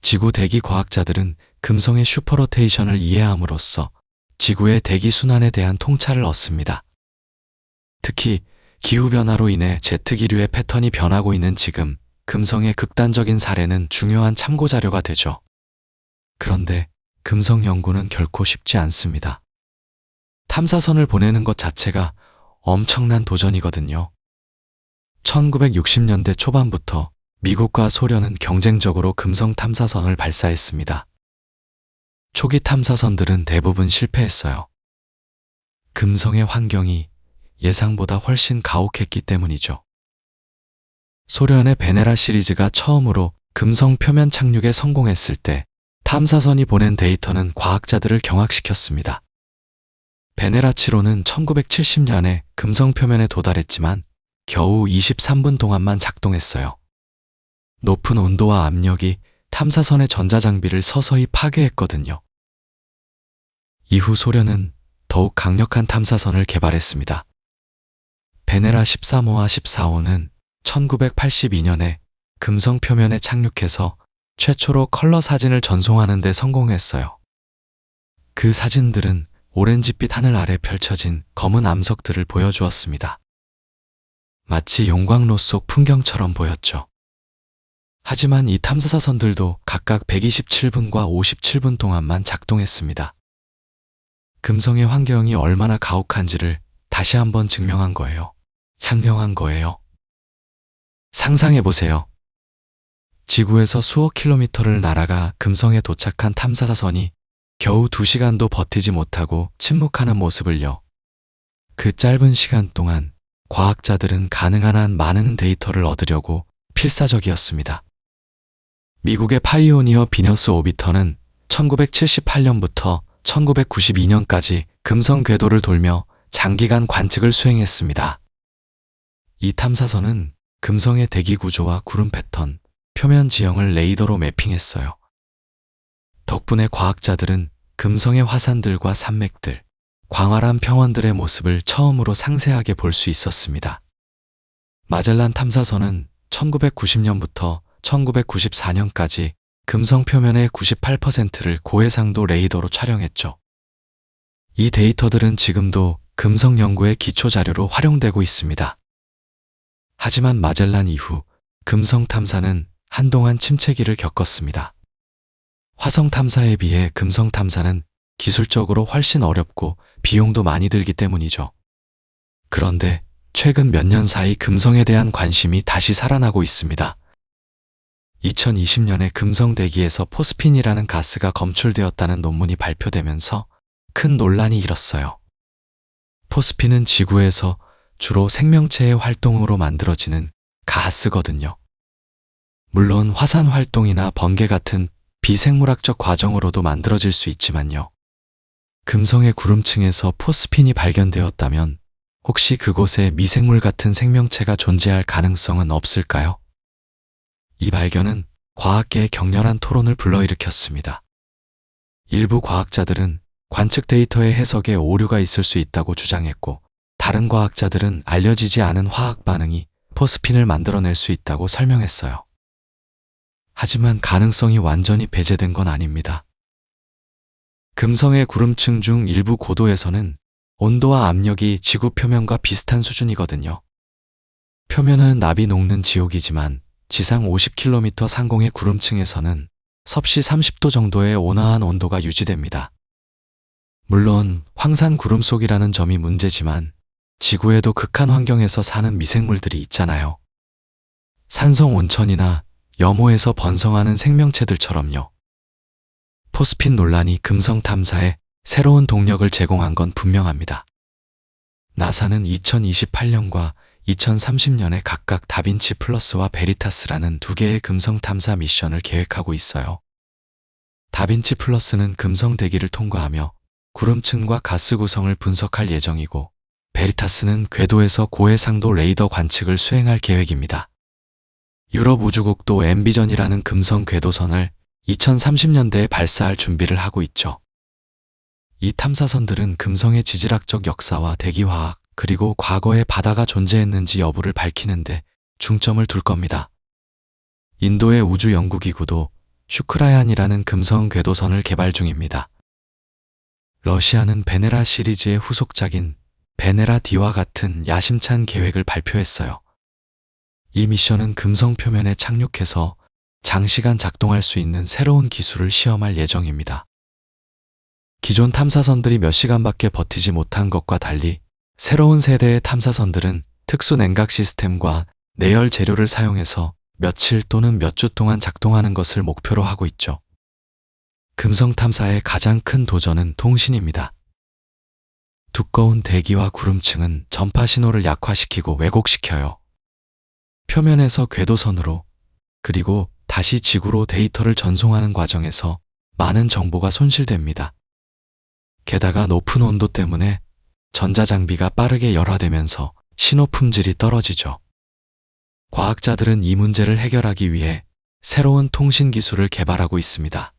지구 대기 과학자들은 금성의 슈퍼로테이션을 이해함으로써 지구의 대기 순환에 대한 통찰을 얻습니다. 특히 기후변화로 인해 제트기류의 패턴이 변하고 있는 지금 금성의 극단적인 사례는 중요한 참고자료가 되죠. 그런데 금성 연구는 결코 쉽지 않습니다. 탐사선을 보내는 것 자체가 엄청난 도전이거든요. 1960년대 초반부터 미국과 소련은 경쟁적으로 금성 탐사선을 발사했습니다. 초기 탐사선들은 대부분 실패했어요. 금성의 환경이 예상보다 훨씬 가혹했기 때문이죠. 소련의 베네라 시리즈가 처음으로 금성 표면 착륙에 성공했을 때 탐사선이 보낸 데이터는 과학자들을 경악시켰습니다. 베네라 7호는 1970년에 금성 표면에 도달했지만 겨우 23분 동안만 작동했어요. 높은 온도와 압력이 탐사선의 전자장비를 서서히 파괴했거든요. 이후 소련은 더욱 강력한 탐사선을 개발했습니다. 베네라 13호와 14호는 1982년에 금성 표면에 착륙해서 최초로 컬러 사진을 전송하는 데 성공했어요. 그 사진들은 오렌지빛 하늘 아래 펼쳐진 검은 암석들을 보여주었습니다. 마치 용광로 속 풍경처럼 보였죠. 하지만 이 탐사선들도 각각 127분과 57분 동안만 작동했습니다. 금성의 환경이 얼마나 가혹한지를 다시 한번 증명한 거예요. 현명한 거예요. 상상해보세요. 지구에서 수억 킬로미터를 날아가 금성에 도착한 탐사선이 겨우 2시간도 버티지 못하고 침묵하는 모습을요. 그 짧은 시간 동안 과학자들은 가능한 한 많은 데이터를 얻으려고 필사적이었습니다. 미국의 파이오니어 비너스 오비터는 1978년부터 1992년까지 금성 궤도를 돌며 장기간 관측을 수행했습니다. 이 탐사선은 금성의 대기 구조와 구름 패턴, 표면 지형을 레이더로 매핑했어요. 덕분에 과학자들은 금성의 화산들과 산맥들, 광활한 평원들의 모습을 처음으로 상세하게 볼 수 있었습니다. 마젤란 탐사선은 1990년부터 1994년까지 금성 표면의 98%를 고해상도 레이더로 촬영했죠. 이 데이터들은 지금도 금성 연구의 기초 자료로 활용되고 있습니다. 하지만 마젤란 이후 금성 탐사는 한동안 침체기를 겪었습니다. 화성 탐사에 비해 금성 탐사는 기술적으로 훨씬 어렵고 비용도 많이 들기 때문이죠. 그런데 최근 몇 년 사이 금성에 대한 관심이 다시 살아나고 있습니다. 2020년에 금성 대기에서 포스핀이라는 가스가 검출되었다는 논문이 발표되면서 큰 논란이 일었어요. 포스핀은 지구에서 주로 생명체의 활동으로 만들어지는 가스거든요. 물론 화산 활동이나 번개 같은 비생물학적 과정으로도 만들어질 수 있지만요. 금성의 구름층에서 포스핀이 발견되었다면 혹시 그곳에 미생물 같은 생명체가 존재할 가능성은 없을까요? 이 발견은 과학계의 격렬한 토론을 불러일으켰습니다. 일부 과학자들은 관측 데이터의 해석에 오류가 있을 수 있다고 주장했고, 다른 과학자들은 알려지지 않은 화학 반응이 포스핀을 만들어낼 수 있다고 설명했어요. 하지만 가능성이 완전히 배제된 건 아닙니다. 금성의 구름층 중 일부 고도에서는 온도와 압력이 지구 표면과 비슷한 수준이거든요. 표면은 나비 녹는 지옥이지만 지상 50km 상공의 구름층에서는 섭씨 30도 정도의 온화한 온도가 유지됩니다. 물론 황산 구름 속이라는 점이 문제지만 지구에도 극한 환경에서 사는 미생물들이 있잖아요. 산성 온천이나 염호에서 번성하는 생명체들처럼요. 포스핀 논란이 금성 탐사에 새로운 동력을 제공한 건 분명합니다. 나사는 2028년과 2030년에 각각 다빈치 플러스와 베리타스라는 두 개의 금성 탐사 미션을 계획하고 있어요. 다빈치 플러스는 금성 대기를 통과하며 구름층과 가스 구성을 분석할 예정이고, 베리타스는 궤도에서 고해상도 레이더 관측을 수행할 계획입니다. 유럽 우주국도 엠비전이라는 금성 궤도선을 2030년대에 발사할 준비를 하고 있죠. 이 탐사선들은 금성의 지질학적 역사와 대기화학, 그리고 과거에 바다가 존재했는지 여부를 밝히는데 중점을 둘 겁니다. 인도의 우주연구기구도 슈크라얀이라는 금성 궤도선을 개발 중입니다. 러시아는 베네라 시리즈의 후속작인 베네라 D와 같은 야심찬 계획을 발표했어요. 이 미션은 금성 표면에 착륙해서 장시간 작동할 수 있는 새로운 기술을 시험할 예정입니다. 기존 탐사선들이 몇 시간밖에 버티지 못한 것과 달리 새로운 세대의 탐사선들은 특수 냉각 시스템과 내열 재료를 사용해서 며칠 또는 몇 주 동안 작동하는 것을 목표로 하고 있죠. 금성 탐사의 가장 큰 도전은 통신입니다. 두꺼운 대기와 구름층은 전파 신호를 약화시키고 왜곡시켜요. 표면에서 궤도선으로, 그리고 다시 지구로 데이터를 전송하는 과정에서 많은 정보가 손실됩니다. 게다가 높은 온도 때문에 전자장비가 빠르게 열화되면서 신호 품질이 떨어지죠. 과학자들은 이 문제를 해결하기 위해 새로운 통신 기술을 개발하고 있습니다.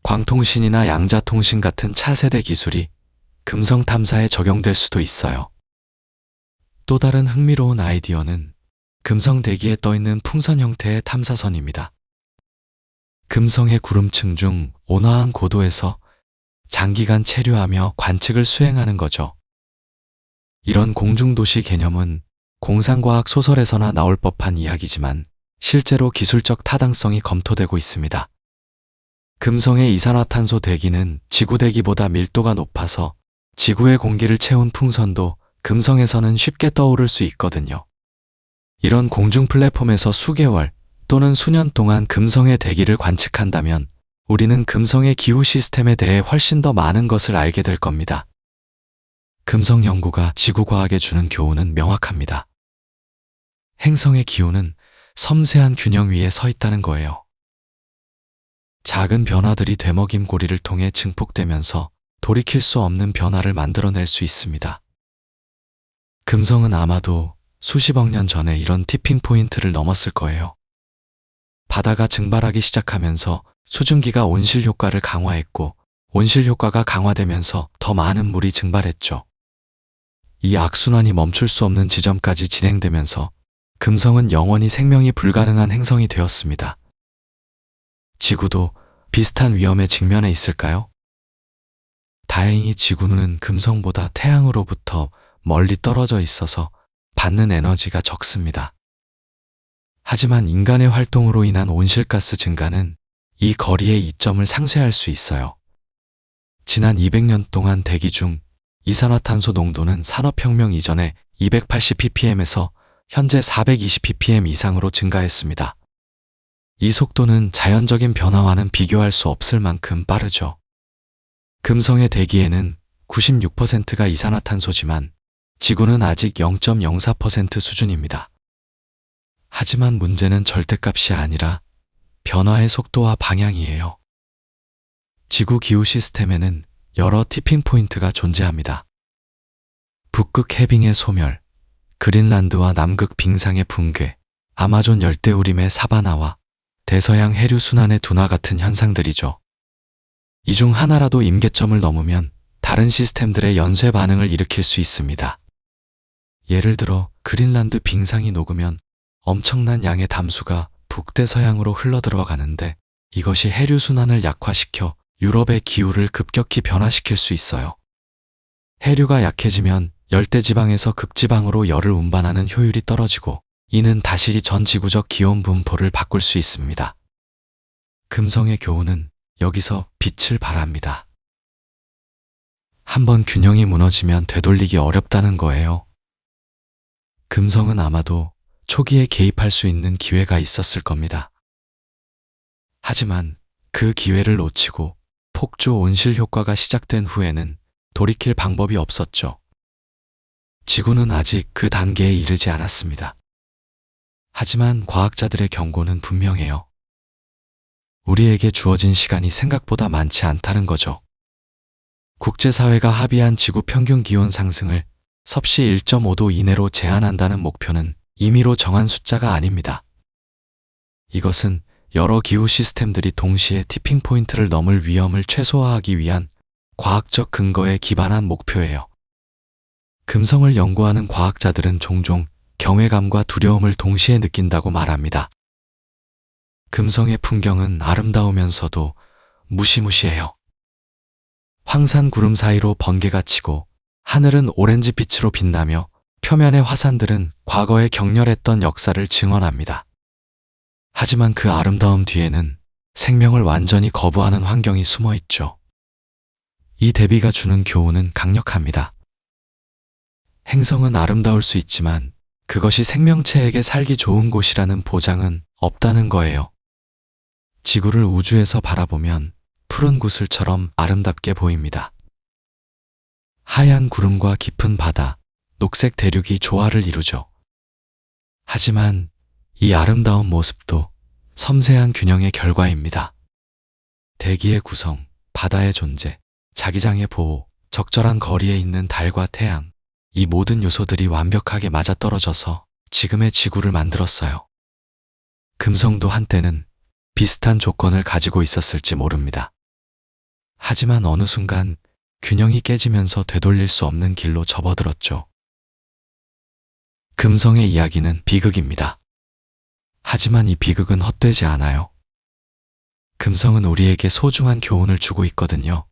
광통신이나 양자통신 같은 차세대 기술이 금성 탐사에 적용될 수도 있어요. 또 다른 흥미로운 아이디어는 금성 대기에 떠있는 풍선 형태의 탐사선입니다. 금성의 구름층 중 온화한 고도에서 장기간 체류하며 관측을 수행하는 거죠. 이런 공중도시 개념은 공상과학 소설에서나 나올 법한 이야기지만 실제로 기술적 타당성이 검토되고 있습니다. 금성의 이산화탄소 대기는 지구 대기보다 밀도가 높아서 지구의 공기를 채운 풍선도 금성에서는 쉽게 떠오를 수 있거든요. 이런 공중 플랫폼에서 수개월 또는 수년 동안 금성의 대기를 관측한다면 우리는 금성의 기후 시스템에 대해 훨씬 더 많은 것을 알게 될 겁니다. 금성 연구가 지구과학에 주는 교훈은 명확합니다. 행성의 기후는 섬세한 균형 위에 서 있다는 거예요. 작은 변화들이 되먹임고리를 통해 증폭되면서 돌이킬 수 없는 변화를 만들어낼 수 있습니다. 금성은 아마도 수십억 년 전에 이런 티핑 포인트를 넘었을 거예요. 바다가 증발하기 시작하면서 수증기가 온실 효과를 강화했고, 온실 효과가 강화되면서 더 많은 물이 증발했죠. 이 악순환이 멈출 수 없는 지점까지 진행되면서 금성은 영원히 생명이 불가능한 행성이 되었습니다. 지구도 비슷한 위험에 직면해 있을까요? 다행히 지구는 금성보다 태양으로부터 멀리 떨어져 있어서 받는 에너지가 적습니다. 하지만 인간의 활동으로 인한 온실가스 증가는 이 거리의 이점을 상쇄할 수 있어요. 지난 200년 동안 대기 중 이산화탄소 농도는 산업혁명 이전에 280ppm에서 현재 420ppm 이상으로 증가했습니다. 이 속도는 자연적인 변화와는 비교할 수 없을 만큼 빠르죠. 금성의 대기에는 96%가 이산화탄소지만 지구는 아직 0.04% 수준입니다. 하지만 문제는 절대값이 아니라 변화의 속도와 방향이에요. 지구 기후 시스템에는 여러 티핑 포인트가 존재합니다. 북극 해빙의 소멸, 그린란드와 남극 빙상의 붕괴, 아마존 열대우림의 사바나와 대서양 해류 순환의 둔화 같은 현상들이죠. 이 중 하나라도 임계점을 넘으면 다른 시스템들의 연쇄 반응을 일으킬 수 있습니다. 예를 들어 그린란드 빙상이 녹으면 엄청난 양의 담수가 북대서양으로 흘러들어가는데 이것이 해류 순환을 약화시켜 유럽의 기후를 급격히 변화시킬 수 있어요. 해류가 약해지면 열대지방에서 극지방으로 열을 운반하는 효율이 떨어지고 이는 다시 전 지구적 기온 분포를 바꿀 수 있습니다. 금성의 교훈은 여기서 빛을 발합니다. 한번 균형이 무너지면 되돌리기 어렵다는 거예요. 금성은 아마도 초기에 개입할 수 있는 기회가 있었을 겁니다. 하지만 그 기회를 놓치고 폭주 온실 효과가 시작된 후에는 돌이킬 방법이 없었죠. 지구는 아직 그 단계에 이르지 않았습니다. 하지만 과학자들의 경고는 분명해요. 우리에게 주어진 시간이 생각보다 많지 않다는 거죠. 국제사회가 합의한 지구 평균 기온 상승을 섭씨 1.5도 이내로 제한한다는 목표는 임의로 정한 숫자가 아닙니다. 이것은 여러 기후 시스템들이 동시에 티핑 포인트를 넘을 위험을 최소화하기 위한 과학적 근거에 기반한 목표예요. 금성을 연구하는 과학자들은 종종 경외감과 두려움을 동시에 느낀다고 말합니다. 금성의 풍경은 아름다우면서도 무시무시해요. 황산 구름 사이로 번개가 치고 하늘은 오렌지빛으로 빛나며 표면의 화산들은 과거에 격렬했던 역사를 증언합니다. 하지만 그 아름다움 뒤에는 생명을 완전히 거부하는 환경이 숨어 있죠. 이 대비가 주는 교훈은 강력합니다. 행성은 아름다울 수 있지만 그것이 생명체에게 살기 좋은 곳이라는 보장은 없다는 거예요. 지구를 우주에서 바라보면 푸른 구슬처럼 아름답게 보입니다. 하얀 구름과 깊은 바다, 녹색 대륙이 조화를 이루죠. 하지만 이 아름다운 모습도 섬세한 균형의 결과입니다. 대기의 구성, 바다의 존재, 자기장의 보호, 적절한 거리에 있는 달과 태양, 이 모든 요소들이 완벽하게 맞아떨어져서 지금의 지구를 만들었어요. 금성도 한때는 비슷한 조건을 가지고 있었을지 모릅니다. 하지만 어느 순간 균형이 깨지면서 되돌릴 수 없는 길로 접어들었죠. 금성의 이야기는 비극입니다. 하지만 이 비극은 헛되지 않아요. 금성은 우리에게 소중한 교훈을 주고 있거든요.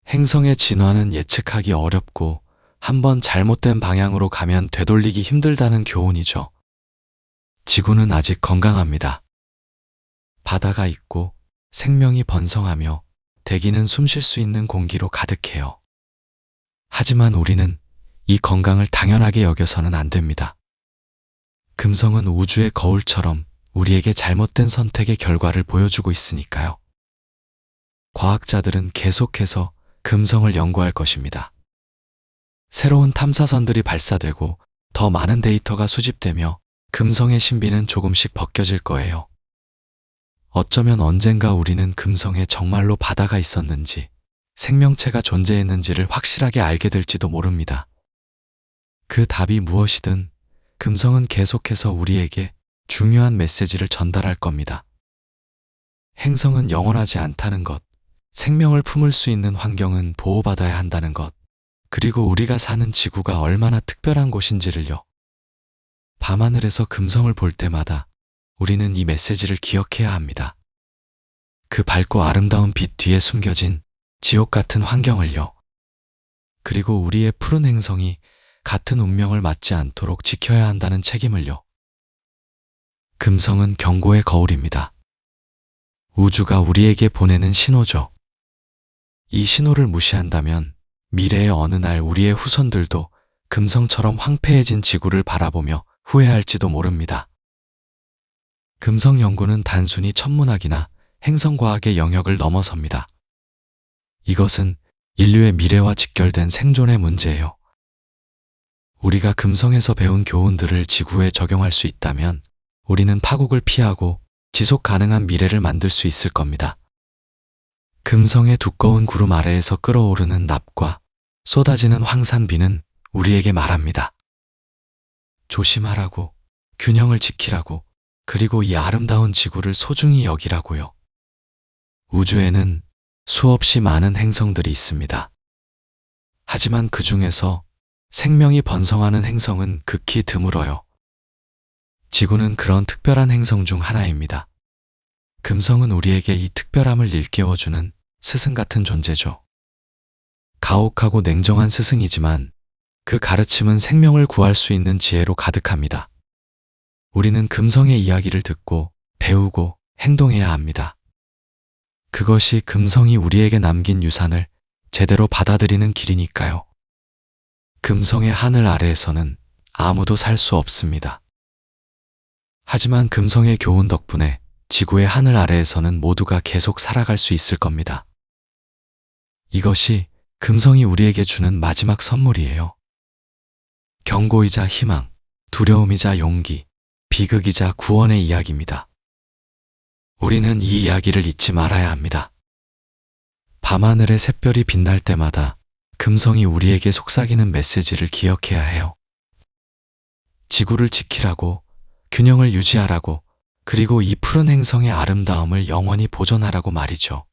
행성의 진화는 예측하기 어렵고 한번 잘못된 방향으로 가면 되돌리기 힘들다는 교훈이죠. 지구는 아직 건강합니다. 바다가 있고 생명이 번성하며 대기는 숨 쉴 수 있는 공기로 가득해요. 하지만 우리는 이 건강을 당연하게 여겨서는 안 됩니다. 금성은 우주의 거울처럼 우리에게 잘못된 선택의 결과를 보여주고 있으니까요. 과학자들은 계속해서 금성을 연구할 것입니다. 새로운 탐사선들이 발사되고 더 많은 데이터가 수집되며 금성의 신비는 조금씩 벗겨질 거예요. 어쩌면 언젠가 우리는 금성에 정말로 바다가 있었는지, 생명체가 존재했는지를 확실하게 알게 될지도 모릅니다. 그 답이 무엇이든 금성은 계속해서 우리에게 중요한 메시지를 전달할 겁니다. 행성은 영원하지 않다는 것, 생명을 품을 수 있는 환경은 보호받아야 한다는 것, 그리고 우리가 사는 지구가 얼마나 특별한 곳인지를요. 밤하늘에서 금성을 볼 때마다 우리는 이 메시지를 기억해야 합니다. 그 밝고 아름다운 빛 뒤에 숨겨진 지옥 같은 환경을요. 그리고 우리의 푸른 행성이 같은 운명을 맞지 않도록 지켜야 한다는 책임을요. 금성은 경고의 거울입니다. 우주가 우리에게 보내는 신호죠. 이 신호를 무시한다면 미래의 어느 날 우리의 후손들도 금성처럼 황폐해진 지구를 바라보며 후회할지도 모릅니다. 금성 연구는 단순히 천문학이나 행성과학의 영역을 넘어섭니다. 이것은 인류의 미래와 직결된 생존의 문제예요. 우리가 금성에서 배운 교훈들을 지구에 적용할 수 있다면 우리는 파국을 피하고 지속 가능한 미래를 만들 수 있을 겁니다. 금성의 두꺼운 구름 아래에서 끓어오르는 납과 쏟아지는 황산비는 우리에게 말합니다. 조심하라고, 균형을 지키라고, 그리고 이 아름다운 지구를 소중히 여기라고요. 우주에는 수없이 많은 행성들이 있습니다. 하지만 그 중에서 생명이 번성하는 행성은 극히 드물어요. 지구는 그런 특별한 행성 중 하나입니다. 금성은 우리에게 이 특별함을 일깨워주는 스승 같은 존재죠. 가혹하고 냉정한 스승이지만 그 가르침은 생명을 구할 수 있는 지혜로 가득합니다. 우리는 금성의 이야기를 듣고 배우고 행동해야 합니다. 그것이 금성이 우리에게 남긴 유산을 제대로 받아들이는 길이니까요. 금성의 하늘 아래에서는 아무도 살 수 없습니다. 하지만 금성의 교훈 덕분에 지구의 하늘 아래에서는 모두가 계속 살아갈 수 있을 겁니다. 이것이 금성이 우리에게 주는 마지막 선물이에요. 경고이자 희망, 두려움이자 용기, 비극이자 구원의 이야기입니다. 우리는 이 이야기를 잊지 말아야 합니다. 밤하늘의 샛별이 빛날 때마다 금성이 우리에게 속삭이는 메시지를 기억해야 해요. 지구를 지키라고, 균형을 유지하라고, 그리고 이 푸른 행성의 아름다움을 영원히 보존하라고 말이죠.